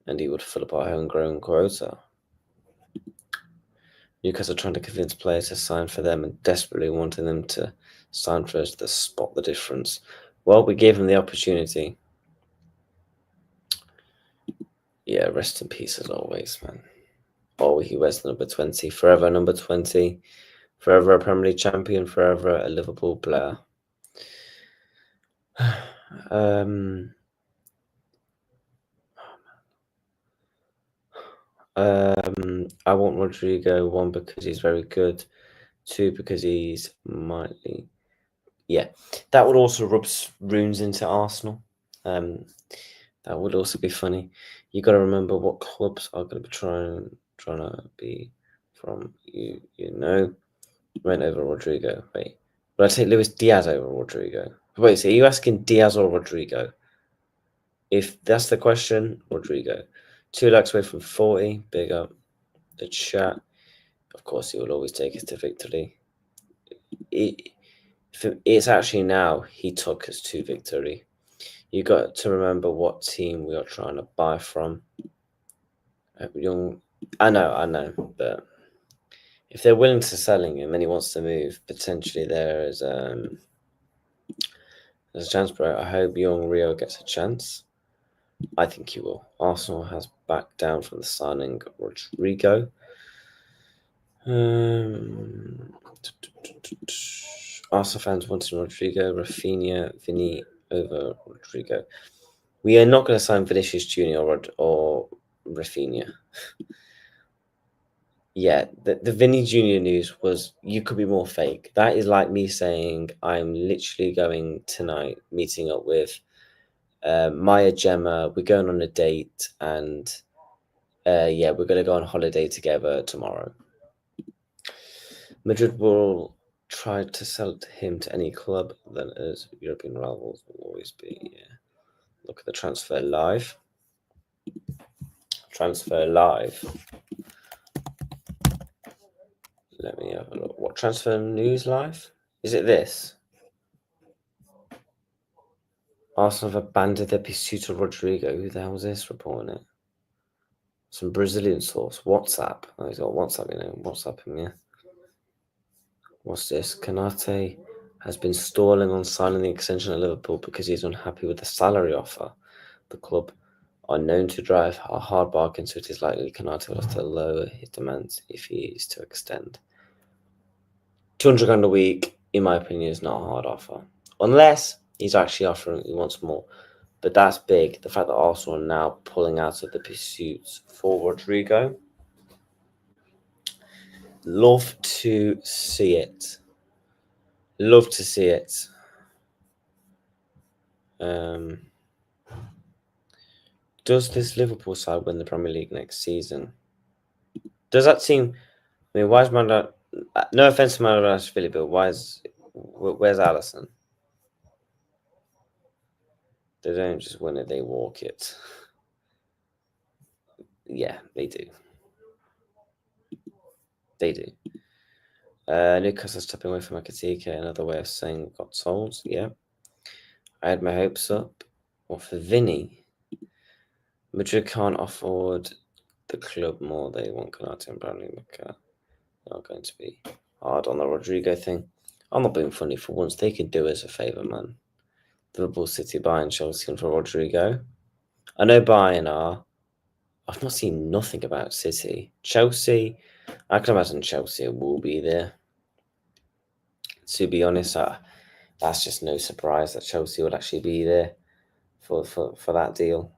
and he would fill up our homegrown quota. Newcastle trying to convince players to sign for them and desperately wanting them to sign for us to spot the difference. Well, we gave him the opportunity. Yeah, rest in peace as always, man. Oh, he wears the number 20. Forever number 20. Forever a Premier League champion. Forever a Liverpool player. I want Rodrygo, 1, because he's very good. 2, because he's mightily. Yeah, that would also rub runes into Arsenal. That would also be funny. You got to remember what clubs are going to be trying to be from you. You know, went over Rodrygo. Wait, would I take Luis Diaz over Rodrygo? Wait, so are you asking Diaz or Rodrygo? If that's the question, Rodrygo. 2 lakhs away from 40. Big up the chat. Of course, he will always take us to victory. It's actually now he took us to victory. You got to remember what team we are trying to buy from. I know, but if they're willing to selling him and he wants to move, potentially there's a chance, bro. I hope young Rio gets a chance. I think he will. Arsenal has backed down from the signing of Rodrygo. Arsenal fans wanted Rodrygo, Rafinha, Vinny over Rodrygo. We are not going to sign Vinicius Junior or Rafinha. Yeah, the Vinny Junior news was you could be more fake. That is like me saying I'm literally going tonight, meeting up with Maya Gemma. We're going on a date, and yeah, we're going to go on holiday together tomorrow. Madrid will try to sell him to any club, then as European rivals will always be. Yeah. Look at the transfer live. Transfer live. Let me have a look. What transfer news live? Is it this? Arsenal have abandoned their pursuit of Rodrygo. Who the hell is this reporting it? Some Brazilian source. WhatsApp. Oh, he's got WhatsApp, WhatsApp him, yeah. What's this? Kanate has been stalling on signing the extension at Liverpool because he's unhappy with the salary offer. The club are known to drive a hard bargain, so it is likely Kanate will have to lower his demands if he is to extend. 200 grand a week, in my opinion, is not a hard offer. Unless he's actually offering he wants more. But that's big. The fact that Arsenal are now pulling out of the pursuits for Rodrygo. Love to see it. Love to see it. Does this Liverpool side win the Premier League next season? Does that seem? I mean, why is Manda? No offense to Mandashvili, but where's Allison? They don't just win it; they walk it. Yeah, they do. They do. Newcastle stepping away from Ekitike, another way of saying we got sold. Yeah. I had my hopes up. Well, for Vinny, Madrid can't afford the club more. They want Konate and Bradley McCart. They're not going to be hard on the Rodrygo thing. I'm not being funny for once. They could do us a favour, man. Liverpool City buying Chelsea for Rodrygo. I know buying are. I've not seen nothing about City. Chelsea, I can imagine Chelsea will be there. To be honest, that's just no surprise that Chelsea would actually be there for that deal.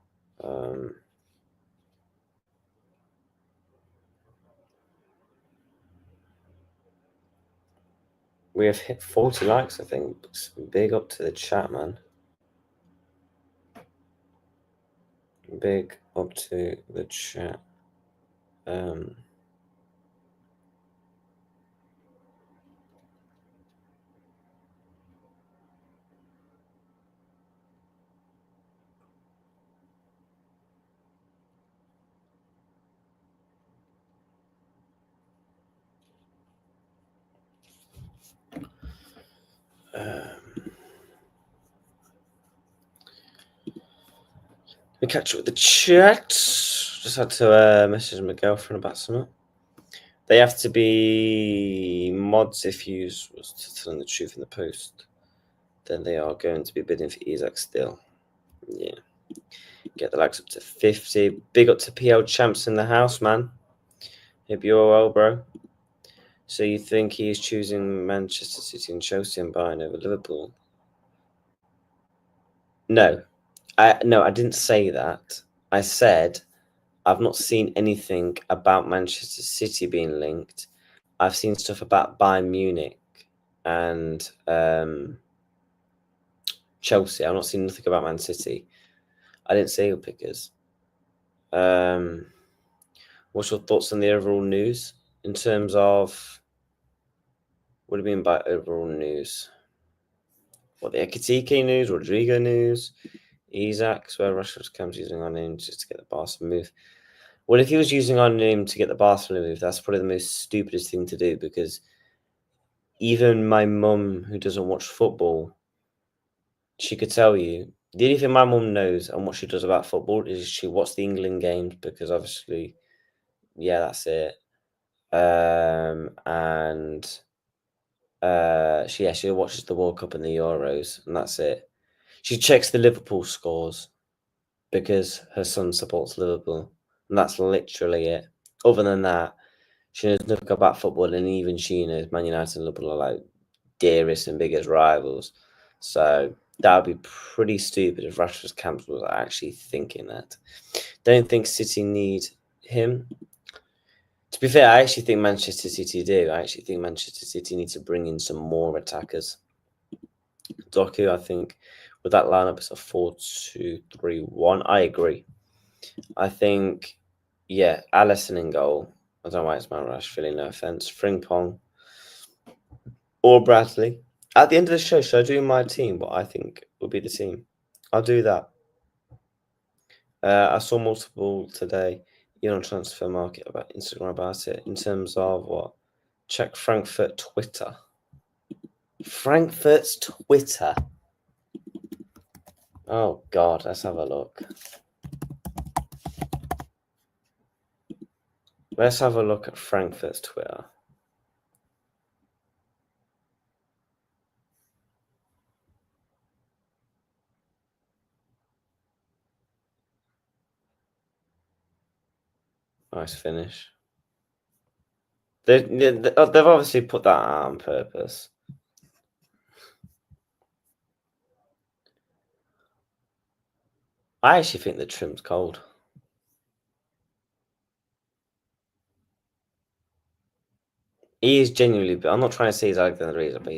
We have hit 40 likes, I think. Big up to the chat, man. Big up to the chat. We catch up with the chat. Just had to message my girlfriend about something. They have to be mods if you was telling the truth in the post. Then they are going to be bidding for Isak still. Yeah. Get the likes up to 50. Big up to PL Champs in the house, man. Hope you're well, bro. So you think he is choosing Manchester City and Chelsea and buying over Liverpool? No. I didn't say that. I said I've not seen anything about Manchester City being linked. I've seen stuff about Bayern Munich and Chelsea. I've not seen nothing about Man City. I didn't say your pickers. What's your thoughts on the overall news in terms of what do you mean by overall news? What, the Ekitike news, Rodrygo news, Isak, where Russia comes using our name just to get the Barcelona move. Well, if he was using our name to get the Barcelona move, that's probably the most stupidest thing to do, because even my mum, who doesn't watch football, she could tell you the only thing my mum knows and what she does about football is she watches the England games, because obviously, yeah, that's it. She watches the World Cup and the Euros, and that's it. She checks the Liverpool scores because her son supports Liverpool, and that's literally it. Other than that, she knows nothing about football, and even she knows Man United and Liverpool are like dearest and biggest rivals. So that would be pretty stupid if Rashford's camp was actually thinking that. Don't think City need him. To be fair, I actually think Manchester City do. I actually think Manchester City need to bring in some more attackers. Doku, I think, with that lineup, it's a 4-2-3-1. I agree. I think, yeah, Alisson in goal. I don't know why it's Mount Rashford, no offense. Frimpong or Bradley. At the end of the show, should I do my team? What I think would be the team? I'll do that. I saw multiple today, on Transfer Market about Instagram about it. In terms of what? Check Frankfurt Twitter. Frankfurt's Twitter. Oh God, let's have a look. Let's have a look at Frankfurt's Twitter. Nice finish. They've obviously put that out on purpose. I actually think the trim's cold. He is genuinely, but I'm not trying to say he's Alexander Razor, but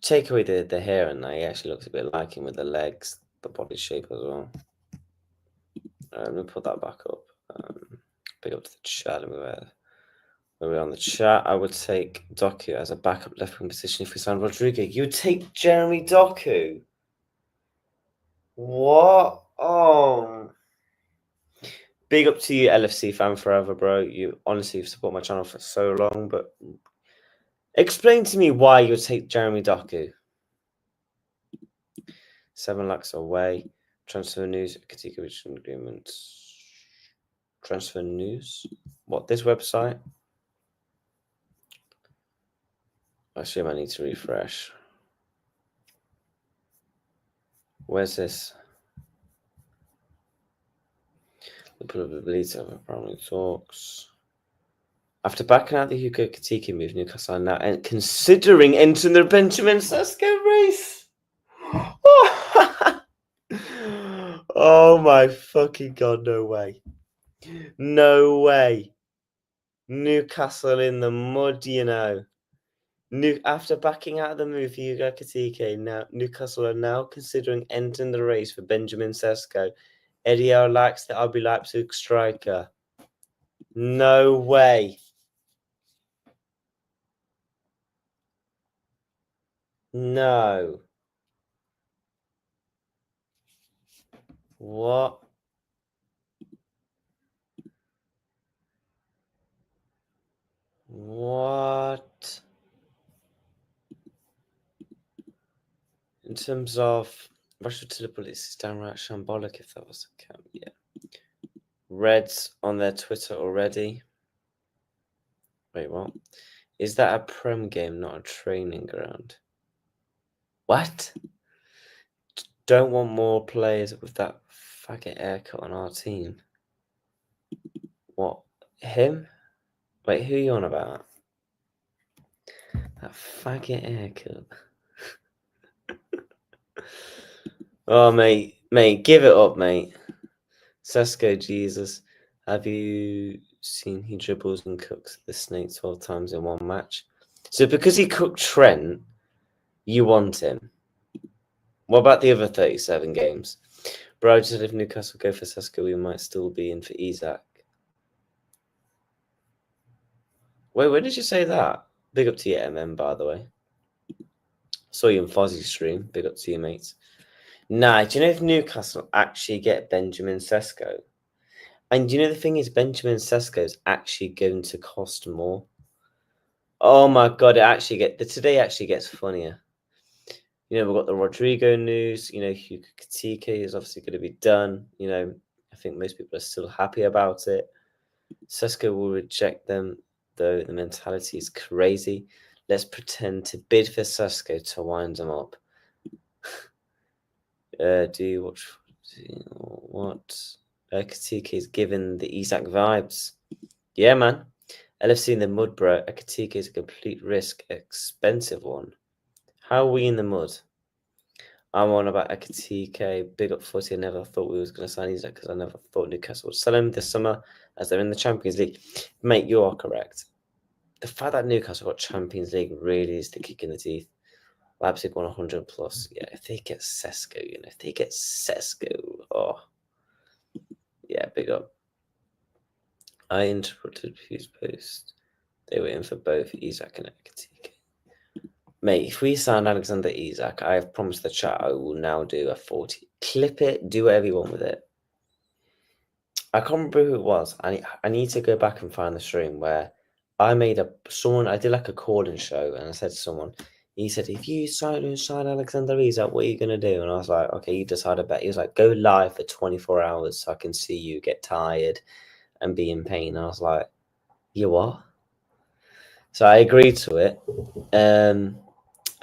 take away the hair and that, he actually looks a bit like him with the legs, the body shape as well. Let me put that back up. Big up to the chat. Where we're on the chat, I would take Doku as a backup left wing position if we signed Rodrygo. You would take Jeremy Doku? What? Oh. Big up to you, LFC fan forever, bro. You honestly support my channel for so long, but explain to me why you would take Jeremy Doku. 7 lakhs away. Transfer news. Ekitike original agreements. Transfer news. What, this website? I assume I need to refresh. Where's this? The probability of primary talks. After backing out the Hugo Ekitike move, Newcastle are now considering entering the Benjamin Sesko race. Oh Oh my fucking God, no way. No way. Newcastle in the mud, you know. After backing out of the move for Hugo Ekitike, now Newcastle are now considering entering the race for Benjamin Sesko. Eddie Howe likes the RB Leipzig striker. No way. No. What? What? In terms of Russia to Liverpool, it's downright shambolic if that was the case. Yeah. Reds on their Twitter already. Wait, what? Is that a Prem game, not a training ground? What? Don't want more players with that faggot haircut on our team. What? Him? Wait, who are you on about? That faggot haircut. Oh, mate, give it up, mate. Sesko, Jesus. Have you seen he dribbles and cooks the snake 12 times in one match? So because he cooked Trent, you want him. What about the other 37 games? Bro, just if Newcastle go for Sesko, we might still be in for Isak. Wait, where did you say that? Big up to you, MM, by the way. Saw you in Fozzie's stream. Big up to you, mates. Nah, do you know if Newcastle actually get Benjamin Sesko? And do you know the thing is, Benjamin Sesko is actually going to cost more. Oh my God, today actually gets funnier. You know, we've got the Rodrygo news. You know, Hugo Ekitike is obviously going to be done. You know, I think most people are still happy about it. Sesko will reject them, though the mentality is crazy. Let's pretend to bid for Sesko to wind them up. Do you watch what? Ekitike is giving the Isak vibes. Yeah, man. LFC in the mud, bro. Ekitike is a complete risk, expensive one. How are we in the mud? I'm on about Ekitike. Big up footy. I never thought we was going to sign Isak because I never thought Newcastle would sell him this summer as they're in the Champions League. Mate, you are correct. The fact that Newcastle got Champions League really is the kick in the teeth. Leipzig won 100 plus. Yeah, if they get Sesko, oh, yeah, big up. I interrupted his post. They were in for both Isak and Ekitike. Mate, if we sign Alexander Isak, I have promised the chat I will now do a 40. Clip it, do whatever you want with it. I can't remember who it was. I need to go back and find the stream where I did like a call-in show, and I said to someone, he said, if you sign Alexander Isak, what are you going to do? And I was like, okay, you decide a bet. He was like, go live for 24 hours so I can see you get tired and be in pain. And I was like, you what? So I agreed to it.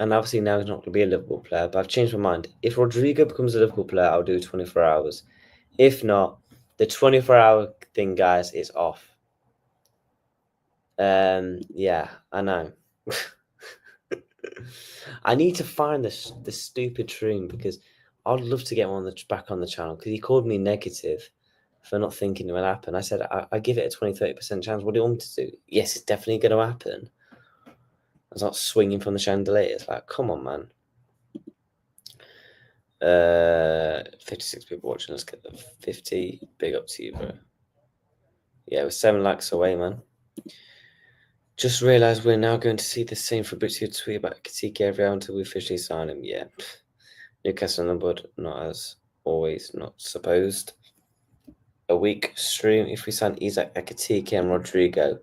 And obviously now he's not going to be a Liverpool player, but I've changed my mind. If Rodrygo becomes a Liverpool player, I'll do 24 hours. If not, the 24-hour thing, guys, is off. Yeah, I know. I need to find this stupid stream because I'd love to get one back on the channel because he called me negative for not thinking it would happen. I said, I give it a 20-30% chance. What do you want me to do? Yes, it's definitely going to happen. I was not swinging from the chandelier. It's like, come on, man. 56 people watching. Let's get the 50. Big up to you, bro. Yeah, we're 7 likes away, man. Just realised we're now going to see the same Fabrizio tweet about Ekitike every hour until we officially sign him. Yeah. Newcastle in the bud, not as always, not supposed. A week stream if we sign Isak, Ekitike, and Rodrygo.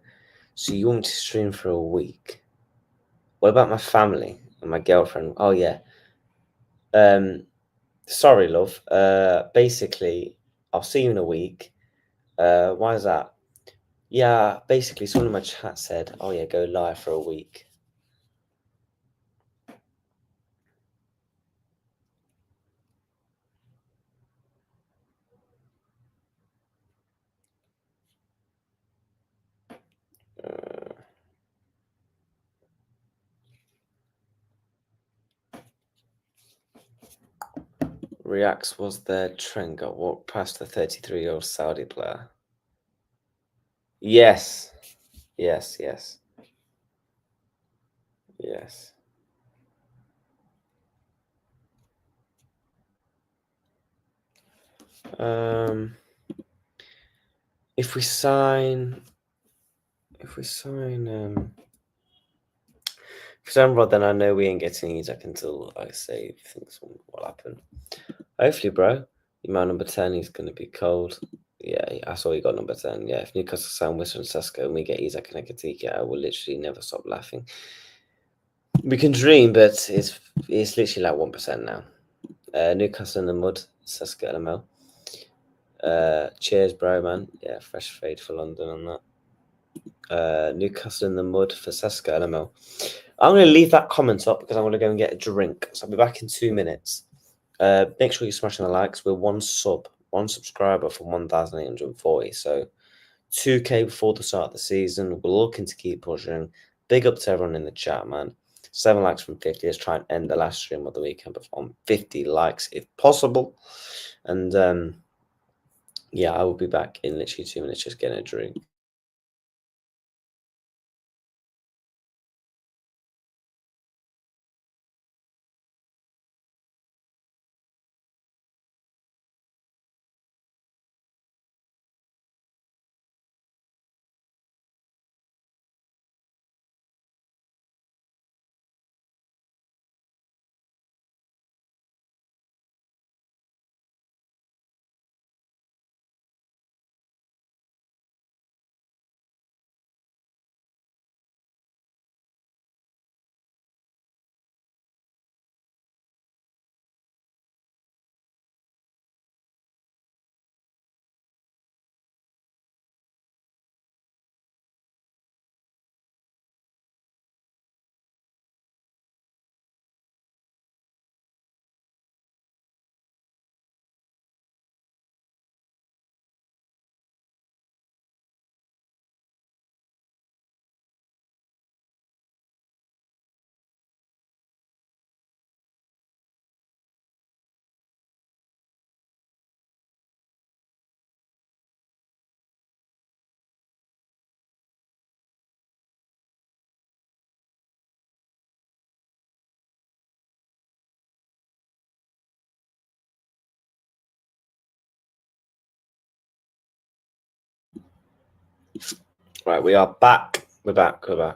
So you want me to stream for a week? What about my family and my girlfriend? Oh, yeah. Sorry, love. Basically, I'll see you in a week. Why is that? Yeah, basically, someone in my chat said, oh, yeah, go live for a week. reacts was their trend got walked past the 33-year-old Saudi player. Yes. Yes. If we sign Rod, then I know we ain't getting Isak until I say things will happen. Hopefully, bro. My number 10, he's going to be cold. Yeah, I saw he got number 10. Yeah, if Newcastle sign Whistle and Sesko and we get Isak and Ekitike, I will literally never stop laughing. We can dream, but it's literally like 1% now. Newcastle in the mud, Sesko LML. Cheers, bro, man. Yeah, fresh fade for London on that. Newcastle in the mud for Sesko LML. I'm going to leave that comment up because I'm going to go and get a drink. So I'll be back in 2 minutes. Make sure you're smashing the likes. We're one subscriber from 1,840. So 2K before the start of the season. We're looking to keep pushing. Big up to everyone in the chat, man. 7 likes from 50. Let's try and end the last stream of the weekend on 50 likes if possible. And yeah, I will be back in literally 2 minutes just getting a drink. Right, we are back. We're back. How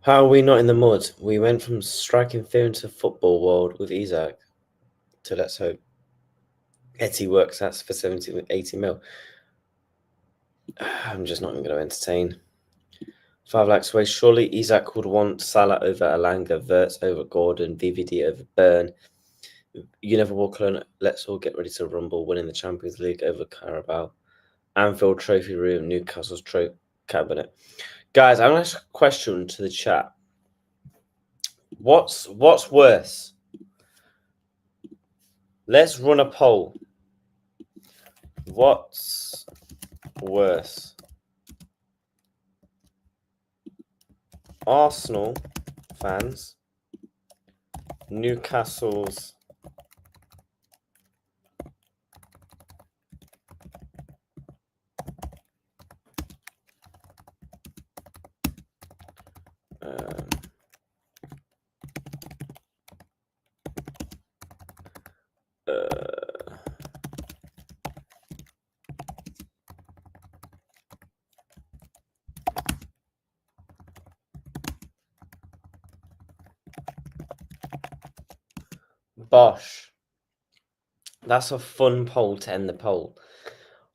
are we not in the mud? We went from striking fear into football world with Isak to let's hope Etty works out for 70, 80 mil. I'm just not even going to entertain. 5 lakhs away. Surely Isak would want Salah over Alanga, Verts over Gordon, VVD over Burn. You never walk alone. Let's all get ready to rumble. Winning the Champions League over Carabao. Anfield Trophy Room, Newcastle's cabinet. Guys, I'm going to ask a question to the chat. What's worse? Let's run a poll. What's worse? Arsenal fans, Newcastle's Bosh. That's a fun poll to end the poll.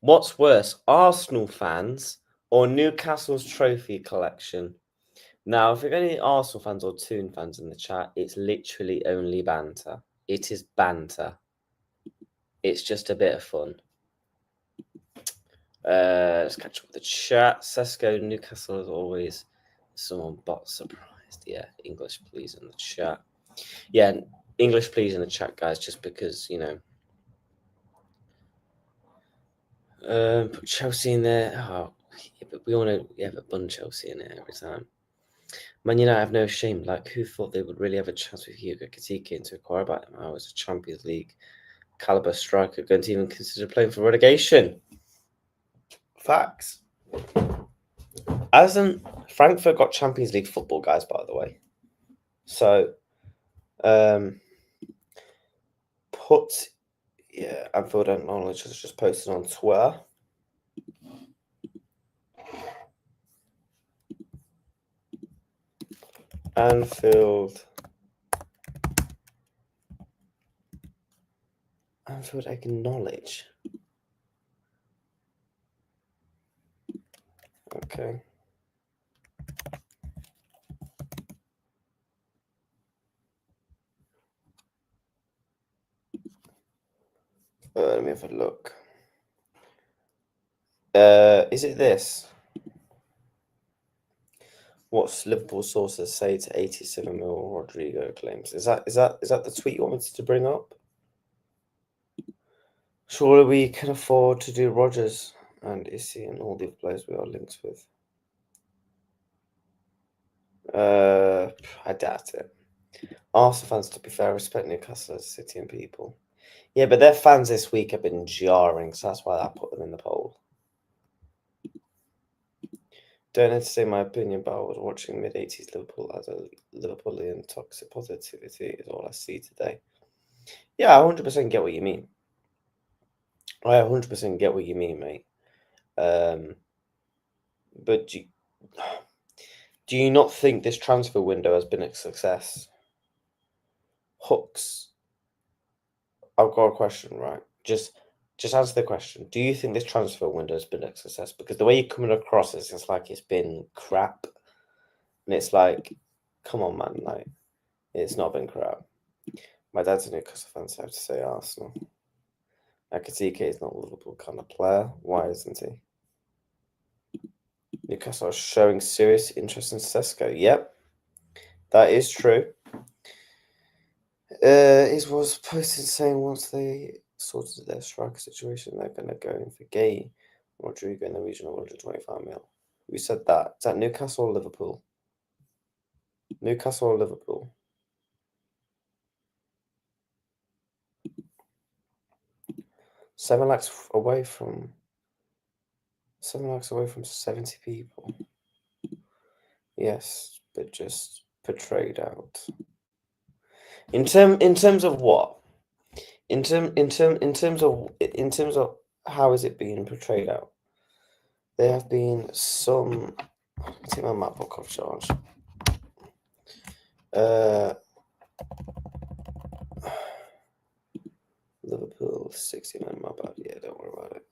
What's worse, Arsenal fans or Newcastle's trophy collection? Now, if you've got any Arsenal fans or Toon fans in the chat, it's literally only banter. It is banter. It's just a bit of fun. Let's catch up with the chat. Sesko, Newcastle as always. Someone bot surprised. Yeah, English please in the chat. Yeah, English please in the chat, guys, just because, you know. Put Chelsea in there. Oh, yeah, but we all know we have a bun Chelsea in it every time. Man United have no shame. Like, who thought they would really have a chance with Hugo Ekitike and to inquire about him? I was a Champions League caliber striker going to even consider playing for relegation. Facts. Hasn't Frankfurt got Champions League football, guys, by the way? So, Anfield Acknowledge has just posted on Twitter. Anfield Acknowledge. Okay. Let me have a look. Is it this? What's Liverpool sources say to 87 mil Rodrygo claims? Is that the tweet you wanted to bring up? Surely we can afford to do Rodgers and Issy and all the players we are linked with. I doubt it. Arsenal fans, to be fair, respect Newcastle as a city and people. Yeah, but their fans this week have been jarring, so that's why I put them in the poll. Don't need to say my opinion, but I was watching mid-80s Liverpool as a Liverpoolian. Toxic positivity is all I see today. Yeah, I 100% get what you mean. I 100% get what you mean, mate. But do you not think this transfer window has been a success? Hooks. I've got a question, right? Just answer the question. Do you think this transfer window has been a success? Because the way you're coming across it, it's like it's been crap. And it's like, come on, man. Like, it's not been crap. My dad's a Newcastle fan, so I have to say Arsenal. Ekitike is not a Liverpool kind of player. Why isn't he? Newcastle are showing serious interest in Sesko. Yep, that is true. It was posted saying once they sorted their striker situation, they're going to go in for Gay, Rodrygo in the region of 125 mil. Who said that? Is that Newcastle or Liverpool? Newcastle or Liverpool? Seven lakhs away from 70 people. Yes, but just portrayed out. In terms of what? In terms of how is it being portrayed out? There have been some. Take my MacBook off charge. Liverpool 69. My bad. Yeah, don't worry about it.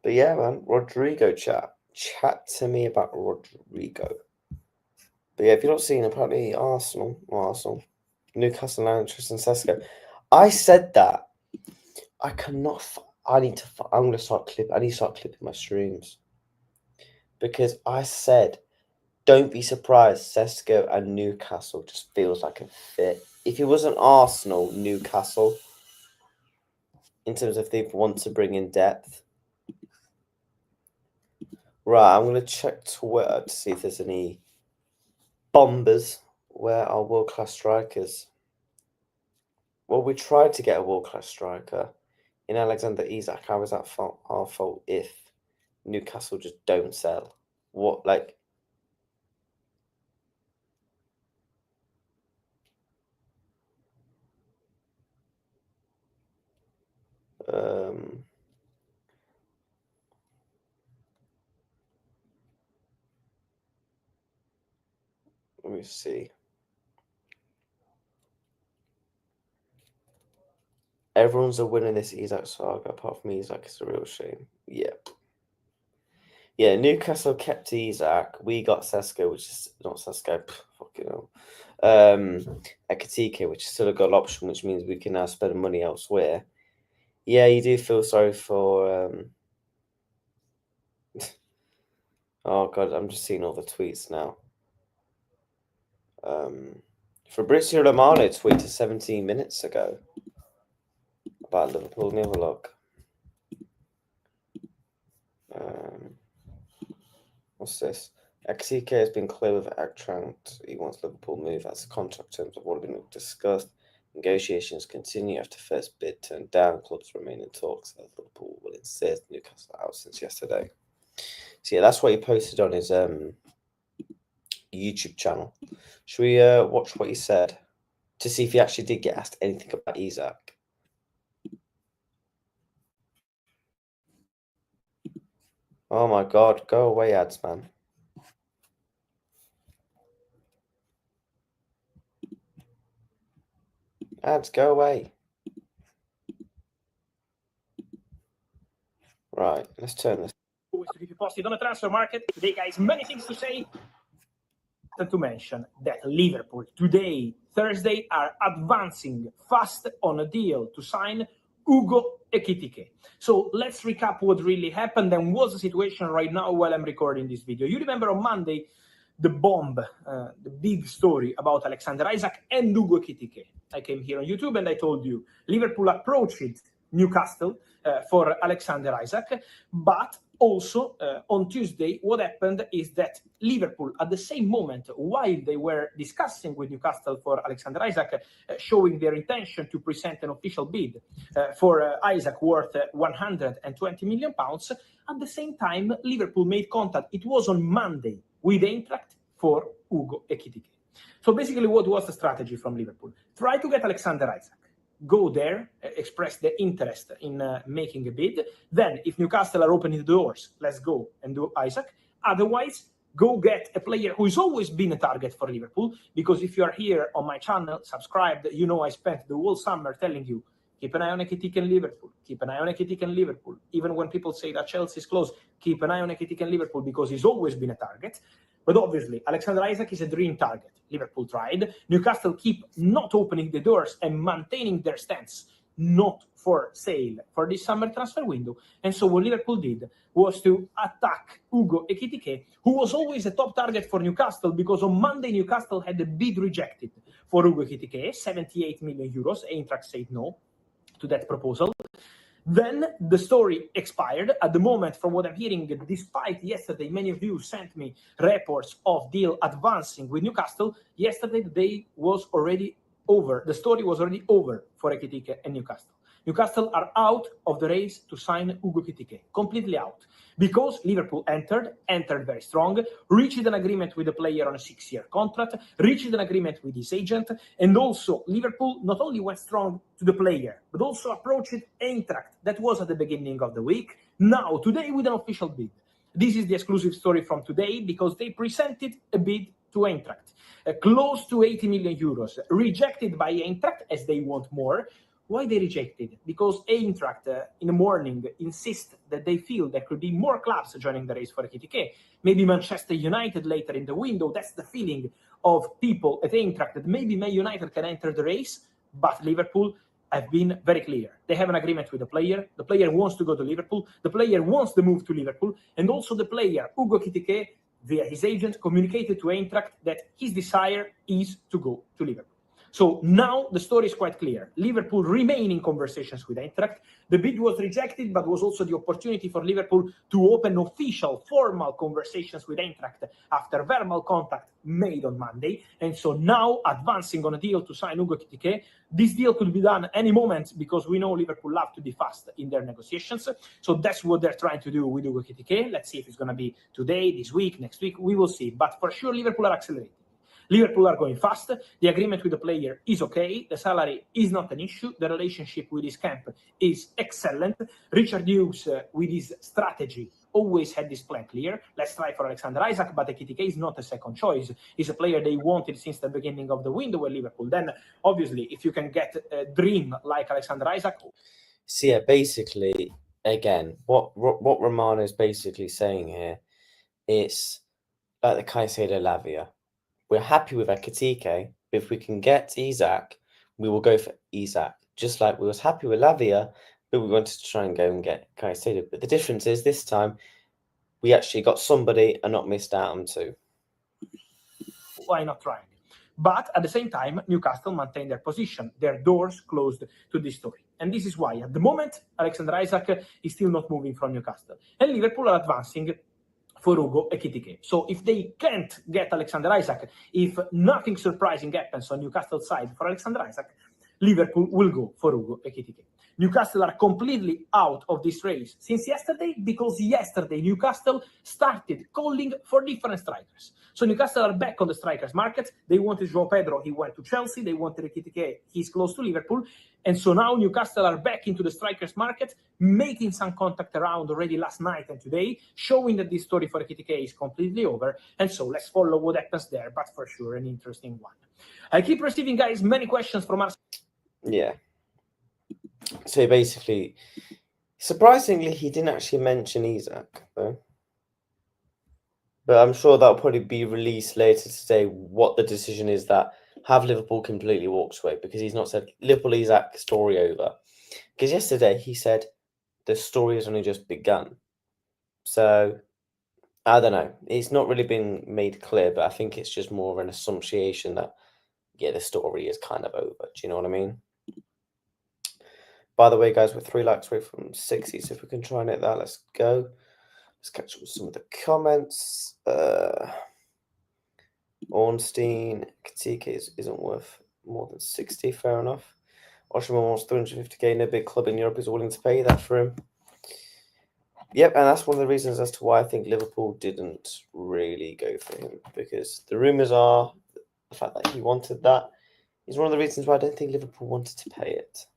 But yeah, man, Rodrygo chat to me about Rodrygo. But yeah, if you're not seeing, apparently Arsenal, Newcastle now interest in Sesko. I said that. I cannot. I'm gonna start clipping. I need to start clipping my streams because I said, don't be surprised. Sesko and Newcastle just feels like a fit. If it wasn't Arsenal, Newcastle, in terms of if they want to bring in depth. Right, I'm going to check Twitter to see if there's any bombers where our world-class strikers. Well, we tried to get a world-class striker in Alexander Isak. How is that our fault if Newcastle just don't sell? What, like... Let me see. Everyone's a winner in this Isak saga, apart from Isak. It's a real shame. Yep. Yeah, Newcastle kept Isak. We got Sesko, which is not Sesko. Fucking hell. Ekitike, which is still a good option, which means we can now spend money elsewhere. Yeah, you do feel sorry for. Oh god, I'm just seeing all the tweets now. Fabrizio Romano tweeted 17 minutes ago about Liverpool. Let me have a look. What's this? Ekitike has been clear with Aktrant. He wants Liverpool move as the contract terms have already been discussed. Negotiations continue after first bid turned down. Clubs remain in talks as Liverpool will insist Newcastle out since yesterday. So yeah, that's what he posted on his YouTube channel. Should we watch what he said to see if he actually did get asked anything about Isak? Oh my God, go away, ads, man. Ads, go away. Right, let's turn this. Always to keep you posted on the transfer market. Today, guys, many things to say. To mention that Liverpool today, Thursday, are advancing fast on a deal to sign Hugo Ekitike. So let's recap what really happened and what's the situation right now while I'm recording this video. You remember on Monday, the bomb, the big story about Alexander Isak and Hugo Ekitike. I came here on YouTube and I told you Liverpool approached Newcastle for Alexander Isak, but also on Tuesday, what happened is that Liverpool, at the same moment, while they were discussing with Newcastle for Alexander Isak, showing their intention to present an official bid for Isak worth £120 million, at the same time, Liverpool made contact. It was on Monday with Eintracht for Hugo Ekitike. So basically, what was the strategy from Liverpool? Try to get Alexander Isak. Go there, express the interest in making a bid. Then, if Newcastle are opening the doors, let's go and do Isak. Otherwise, go get a player who has always been a target for Liverpool. Because if you are here on my channel, subscribed, you know I spent the whole summer telling you, keep an eye on Ekitike and Liverpool. Keep an eye on Ekitike and Liverpool. Even when people say that Chelsea is close, keep an eye on Ekitike and Liverpool because he's always been a target. But obviously, Alexander Isak is a dream target. Liverpool tried. Newcastle keep not opening the doors and maintaining their stance, not for sale for this summer transfer window. And so what Liverpool did was to attack Hugo Ekitike, who was always a top target for Newcastle because on Monday, Newcastle had a bid rejected for Hugo Ekitike, 78 million euros. Eintracht said no to that proposal. Then the story expired. At the moment, from what I'm hearing, despite yesterday, many of you sent me reports of deal advancing with Newcastle. Yesterday, the day was already over. The story was already over for Ekitike and Newcastle. Newcastle are out of the race to sign Hugo Ekitike, completely out. Because Liverpool entered very strong, reached an agreement with the player on a 6-year contract, reached an agreement with his agent, and also Liverpool not only went strong to the player, but also approached Eintracht. That was at the beginning of the week. Now, today with an official bid. This is the exclusive story from today because they presented a bid to Eintracht, close to 80 million euros, rejected by Eintracht as they want more. Why they rejected? Because Eintracht in the morning insist that they feel there could be more clubs joining the race for Ekitike. Maybe Manchester United later in the window. That's the feeling of people at Eintracht, that maybe Man United can enter the race, but Liverpool have been very clear. They have an agreement with the player. The player wants to go to Liverpool. The player wants to move to Liverpool. And also the player, Hugo Ekitike, via his agent, communicated to Eintracht that his desire is to go to Liverpool. So now the story is quite clear. Liverpool remain in conversations with Eintracht. The bid was rejected, but was also the opportunity for Liverpool to open official, formal conversations with Eintracht after verbal contact made on Monday. And so now advancing on a deal to sign Hugo Ekitike. This deal could be done any moment because we know Liverpool love to be fast in their negotiations. So that's what they're trying to do with Hugo Ekitike. Let's see if it's going to be today, this week, next week. We will see. But for sure, Liverpool are accelerating. Liverpool are going fast. The agreement with the player is okay. The salary is not an issue. The relationship with his camp is excellent. Richard Hughes, with his strategy, always had this plan clear. Let's try for Alexander Isak, but Ekitike is not a second choice. He's a player they wanted since the beginning of the window with Liverpool. Then, obviously, if you can get a dream like Alexander Isak. So yeah, basically, again, what Romano is basically saying here is like the Caicedo Lavia. We're happy with Ekitike, but if we can get Isak, we will go for Isak. Just like we was happy with Lavia, but we wanted to try and go and get Caicedo. But the difference is this time, we actually got somebody and not missed out on two. Why not trying? But at the same time, Newcastle maintained their position, their doors closed to this story. And this is why, at the moment, Alexander Isak is still not moving from Newcastle. And Liverpool are advancing for Hugo Ekitike. So if they can't get Alexander Isak, if nothing surprising happens on Newcastle side for Alexander Isak, Liverpool will go for Hugo Ekitike. Newcastle are completely out of this race since yesterday, because yesterday Newcastle started calling for different strikers. So Newcastle are back on the strikers market. They wanted João Pedro, he went to Chelsea. They wanted Ekitike, he's close to Liverpool. And so now Newcastle are back into the strikers market, making some contact around already last night and today, showing that this story for Ekitike is completely over. And so let's follow what happens there, but for sure an interesting one. I keep receiving, guys, many questions from us. Yeah. So basically, surprisingly, he didn't actually mention Isak, though. But I'm sure that'll probably be released later today, what the decision is that have Liverpool completely walked away, because he's not said Liverpool Isak story over. Because yesterday he said the story has only just begun. So I don't know. It's not really been made clear, but I think it's just more of an assumption that, yeah, the story is kind of over. Do you know what I mean? By the way, guys, we're 3 likes away from 60, so if we can try and hit that, let's go. Let's catch up with some of the comments. Ornstein, Ekitike isn't worth more than 60, fair enough. Oshima wants 350k, no big club in Europe is willing to pay that for him. Yep, and that's one of the reasons as to why I think Liverpool didn't really go for him, because the rumours are the fact that he wanted that is one of the reasons why I don't think Liverpool wanted to pay it.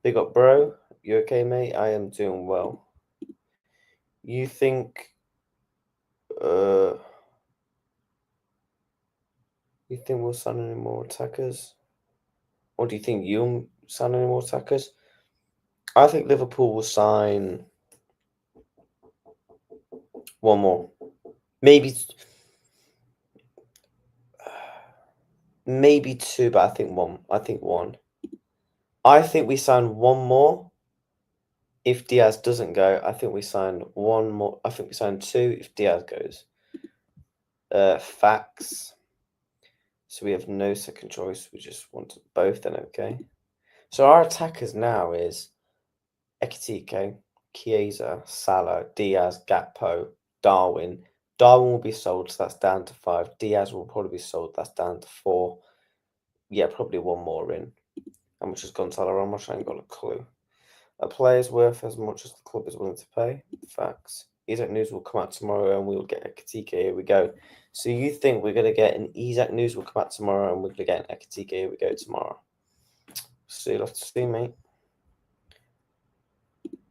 Big up, bro. You okay, mate? I am doing well. You think we'll sign any more attackers? Or do you think you'll sign any more attackers? I think Liverpool will sign one more. Maybe two, but I think one. I think we sign one more. If Diaz doesn't go, I think we sign one more. I think we sign 2 if Diaz goes. Facts. So we have no second choice. We just want both then, okay? So our attackers now is Ekitike, Chiesa, Salah, Diaz, Gakpo, Darwin. Darwin will be sold, so that's down to 5. Diaz will probably be sold, that's down to 4. Yeah, probably one more in. How much has Gonzalo Ramos? I ain't got a clue. A player's worth as much as the club is willing to pay. Facts. Isak news will come out tomorrow and we'll get Ekitike. Here we go. So you think we're going to get an Isak news will come out tomorrow and we're going to get an Ekitike. Here we go tomorrow. So you'll have to see, mate.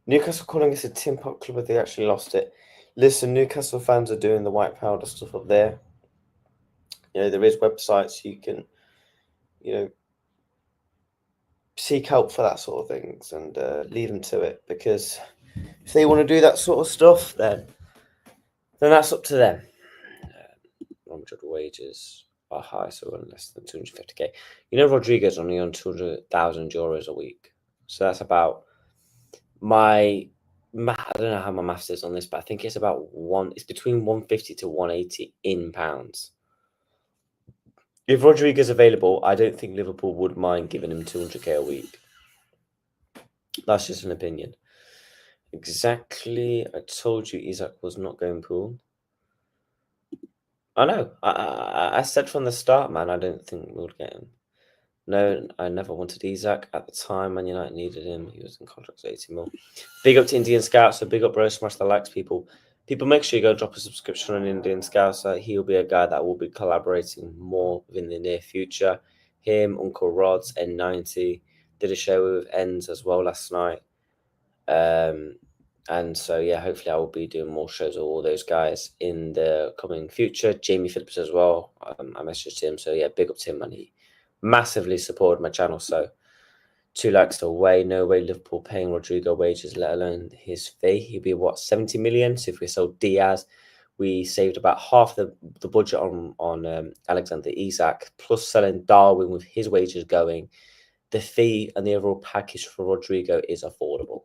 Newcastle calling us a tin pot club, but they actually lost it. Listen, Newcastle fans are doing the white powder stuff up there. You know, there is websites you can, you know, seek help for that sort of things and lead them to it, because if they want to do that sort of stuff, then that's up to them. Raw material wages are high, so we're less than 250k. You know, Rodrygo's only on 200,000 euros a week, so that's about I don't know how my maths is on this, but I think it's about it's between 150 to 180 in pounds. If Rodrygo's available, I don't think Liverpool would mind giving him 200k a week. That's just an opinion. Exactly. I told you Isak was not going pool. I know. I said from the start, man, I don't think we would get him. No, I never wanted Isak at the time. Man United needed him. He was in contract for 80 mil. Big up to Indian Scouts. So big up, bro. Smash the likes, people. People, make sure you go drop a subscription on Indian Scouts. He'll be a guy that will be collaborating more in the near future. Him, Uncle Rods, N90. Did a show with Ends as well last night. And so, yeah, hopefully I will be doing more shows with all those guys in the coming future. Jamie Phillips as well. I messaged him. So, yeah, big up to him, man. He massively supported my channel. So, 2 likes away. No way Liverpool paying Rodrygo wages, let alone his fee. He'd be, what, 70 million? So, if we sold Diaz, we saved about half the budget on Alexander Isak, plus selling Darwin with his wages going. The fee and the overall package for Rodrygo is affordable.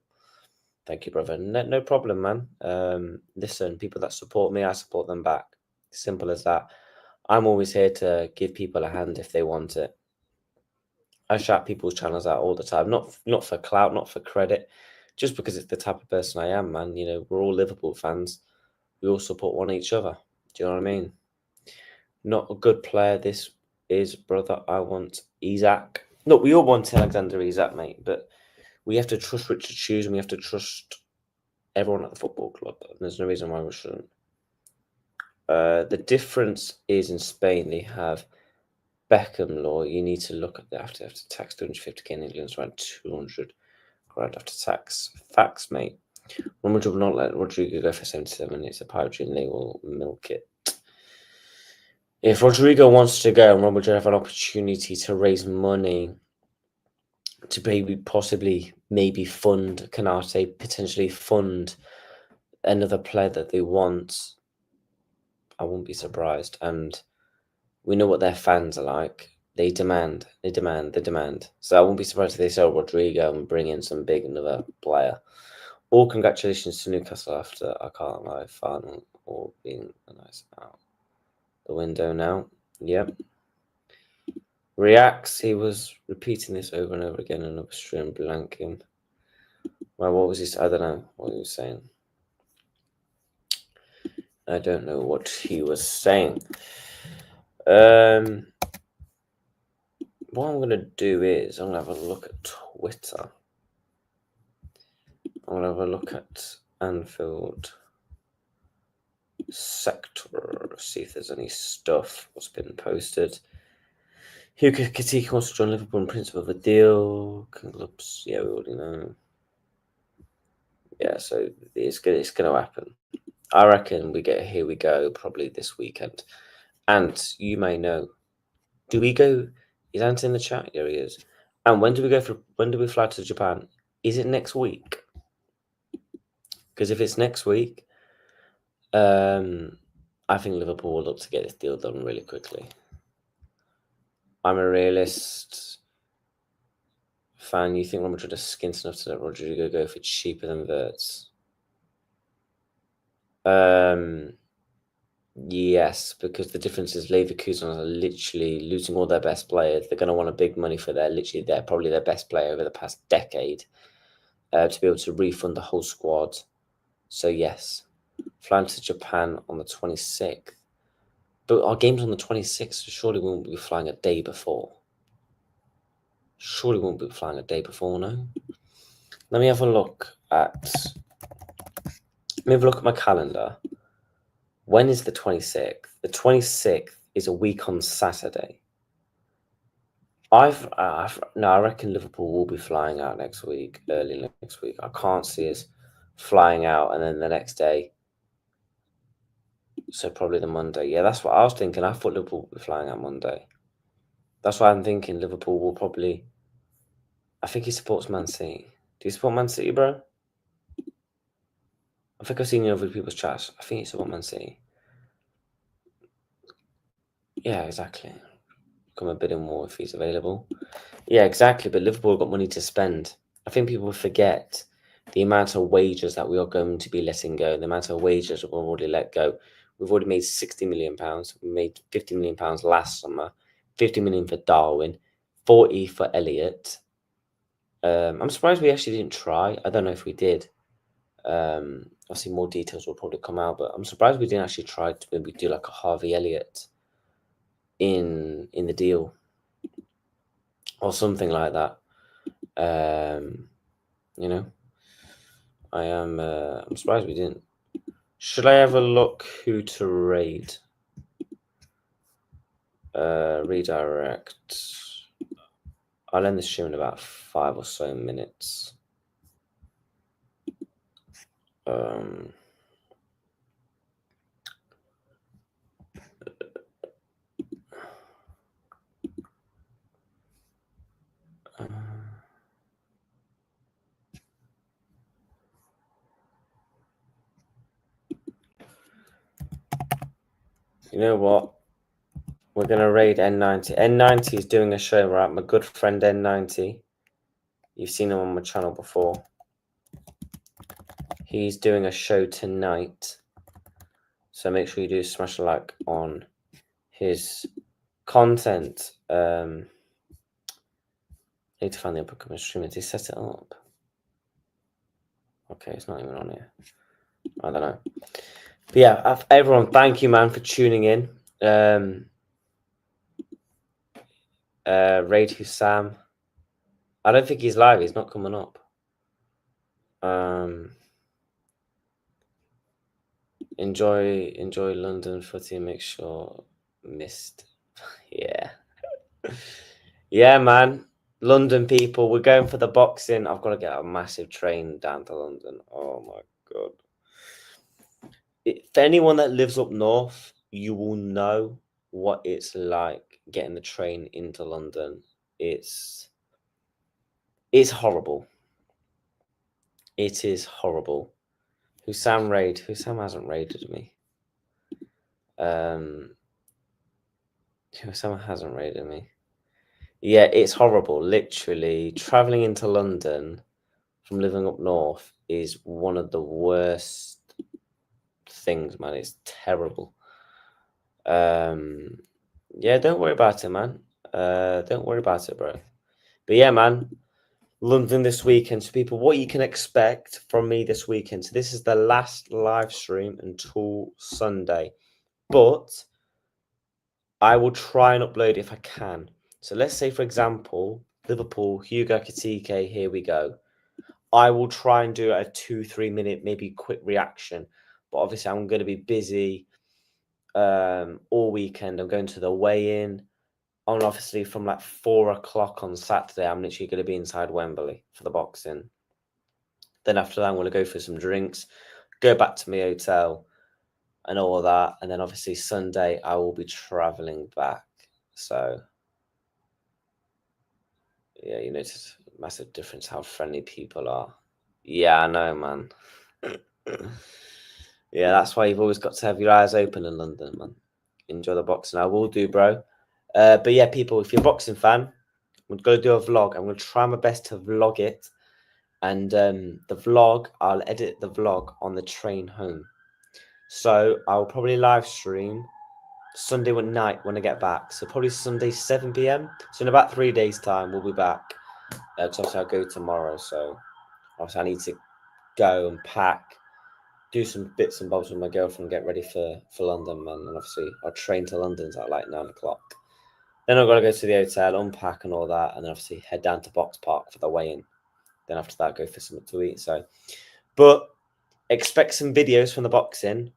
Thank you, brother. No problem, man. Listen, people that support me, I support them back. Simple as that. I'm always here to give people a hand if they want it. I shout people's channels out all the time, not for clout, not for credit, just because it's the type of person I am, man. You know, we're all Liverpool fans. we all support one each other. Do you know what I mean? Not a good player. This is, brother. I want Isak. Look, we all want Alexander Isak, mate, but we have to trust Richard Hughes and we have to trust everyone at the football club. There's no reason why we shouldn't. The difference is in Spain, they have Beckham law. You need to look at that after tax 250k in England. It's around 200 grand after tax. Facts, mate. Romano will not let Rodrygo go for 77 minutes. A pirate dream, they will milk it. If Rodrygo wants to go and Romano have an opportunity to raise money to maybe fund Canate, potentially fund another player that they want, I wouldn't be surprised. And we know what their fans are like. They demand. So I won't be surprised if they sell Rodrygo and bring in some big another player. All congratulations to Newcastle after, I can't lie, final or being a nice out the window now. Yep. Reacts, he was repeating this over and over again, another stream blanking. Well, what was he? I don't know what he was saying. I don't know what he was saying. What I'm going to do is I'm going to have a look at Twitter. I'm going to have a look at Anfield sector, see if there's any stuff what's been posted. Hugo Ekitike wants to join Liverpool in principle of a deal. Clubs, yeah, we already know. Yeah, so it's going to happen. I reckon we get Here We Go probably this weekend. And you may know, do we go? Is Ant in the chat? Here he is. And when do we fly to Japan? Is it next week? Because if it's next week, I think Liverpool will look to get this deal done really quickly. I'm a realist fan. You think Real Madrid are skint enough to let Rodrygo go if it's cheaper than Wirtz? Yes, because the difference is Leverkusen are literally losing all their best players. They're going to want a big money for probably their best player over the past decade to be able to refund the whole squad. So yes, flying to Japan on the 26th. But our game's on the 26th, so surely we won't be flying a day before. Surely we won't be flying a day before, no? Let me have a look at my calendar. When is the 26th? The 26th is a week on Saturday. I reckon Liverpool will be flying out next week, early next week. I can't see us flying out and then the next day. So probably the Monday. Yeah, that's what I was thinking. I thought Liverpool would be flying out Monday. That's why I'm thinking Liverpool will probably... I think he supports Man City. Do you support Man City, bro? I think I've seen you over people's chats. I think you support Man City. Yeah, exactly. Come a bidding war if he's available. Yeah, exactly. But Liverpool have got money to spend. I think people forget the amount of wages that we are going to be letting go, the amount of wages we've already let go. We've already made £60 million. We made £50 million last summer, 50 million for Darwin, 40 for Elliott. I'm surprised we actually didn't try. I don't know if we did. Obviously, more details will probably come out, but I'm surprised we didn't actually try to maybe do like a Harvey Elliott in the deal or something like that. You know, I'm surprised we didn't. Should I have a look who to raid? Redirect. I'll end the stream in about 5 or so minutes. You know what? We're going to raid N90. N90 is doing a show, right? My good friend N90. You've seen him on my channel before. He's doing a show tonight. So make sure you do smash a like on his content. I need to find the upcoming stream. Did he set it up? Okay, it's not even on here. I don't know. But yeah, everyone, thank you, man, for tuning in. Raid Hussam. I don't think he's live. He's not coming up. Enjoy London footy. Make sure missed. Yeah. Yeah, man. London people, we're going for the boxing. I've got to get a massive train down to London. Oh my god. For anyone that lives up north, you will know what it's like getting the train into London. It's horrible. It is horrible. Hussam hasn't raided me. Hussam hasn't raided me. Yeah, it's horrible. Literally, traveling into London from living up north is one of the worst things, man. It's terrible. Yeah, don't worry about it, man. Don't worry about it, bro. But yeah, man, London this weekend. So people, what you can expect from me this weekend. So this is the last live stream until Sunday, but I will try and upload if I can. So let's say, for example, Liverpool, Hugo, Ekitike, here we go. I will try and do a 2-3 minute, maybe quick reaction. But obviously, I'm going to be busy all weekend. I'm going to the weigh-in. And obviously, from like 4 o'clock on Saturday, I'm literally going to be inside Wembley for the boxing. Then after that, I'm going to go for some drinks, go back to my hotel and all that. And then obviously Sunday, I will be traveling back. So yeah, you notice a massive difference how friendly people are. Yeah, I know, man. Yeah, that's why you've always got to have your eyes open in London, man. Enjoy the boxing. I will do, bro. But yeah, people, if you're a boxing fan, I'm going to do a vlog. I'm going to try my best to vlog it. And the vlog, I'll edit the vlog on the train home. So I'll probably live stream Sunday night when I get back. So probably Sunday 7 p.m. So in about 3 days' time, we'll be back. Because obviously I'll go tomorrow. So obviously I need to go and pack, do some bits and bobs with my girlfriend, get ready for London, man. And obviously our train to London's at like 9 o'clock. Then I've got to go to the hotel, unpack and all that. And then obviously head down to Box Park for the weigh-in. Then after that, go for something to eat. So, but expect some videos from the boxing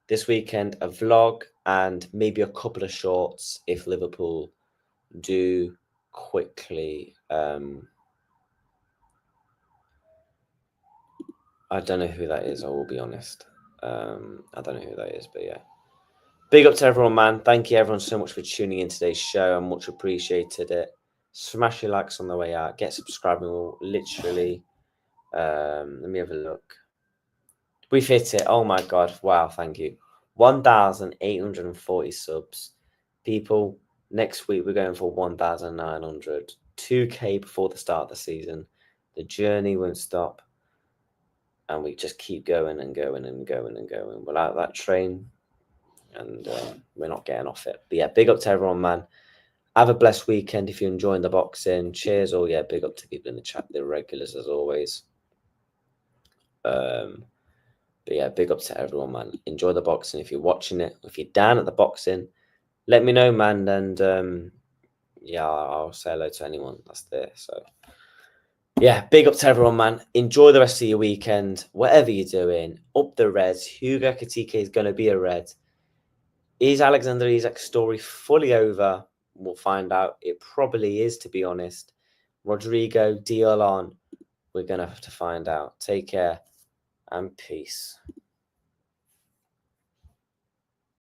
this weekend, a vlog, and maybe a couple of shorts if Liverpool do quickly. I don't know who that is, I will be honest. I don't know who that is, but yeah. Big up to everyone, man. Thank you, everyone, so much for tuning in today's show. I much appreciated it. Smash your likes on the way out. Get subscribing. We'll literally... let me have a look. We've hit it. Oh, my God. Wow, thank you. 1,840 subs. People, next week we're going for 1,900. 2K before the start of the season. The journey won't stop. And we just keep going and going and going and going. We're out that train and we're not getting off it. But yeah, big up to everyone, man. Have a blessed weekend if you're enjoying the boxing. Cheers. Oh, yeah, big up to people in the chat, the regulars as always. But yeah, big up to everyone, man. Enjoy the boxing. If you're watching it, if you're down at the boxing, let me know, man. And yeah, I'll say hello to anyone that's there. So yeah, big up to everyone, man. Enjoy the rest of your weekend. Whatever you're doing, up the Reds. Hugo Ekitike is going to be a Red. Is Alexander Isak's story fully over? We'll find out. It probably is, to be honest. Rodrygo, deal on. We're going to have to find out. Take care and peace.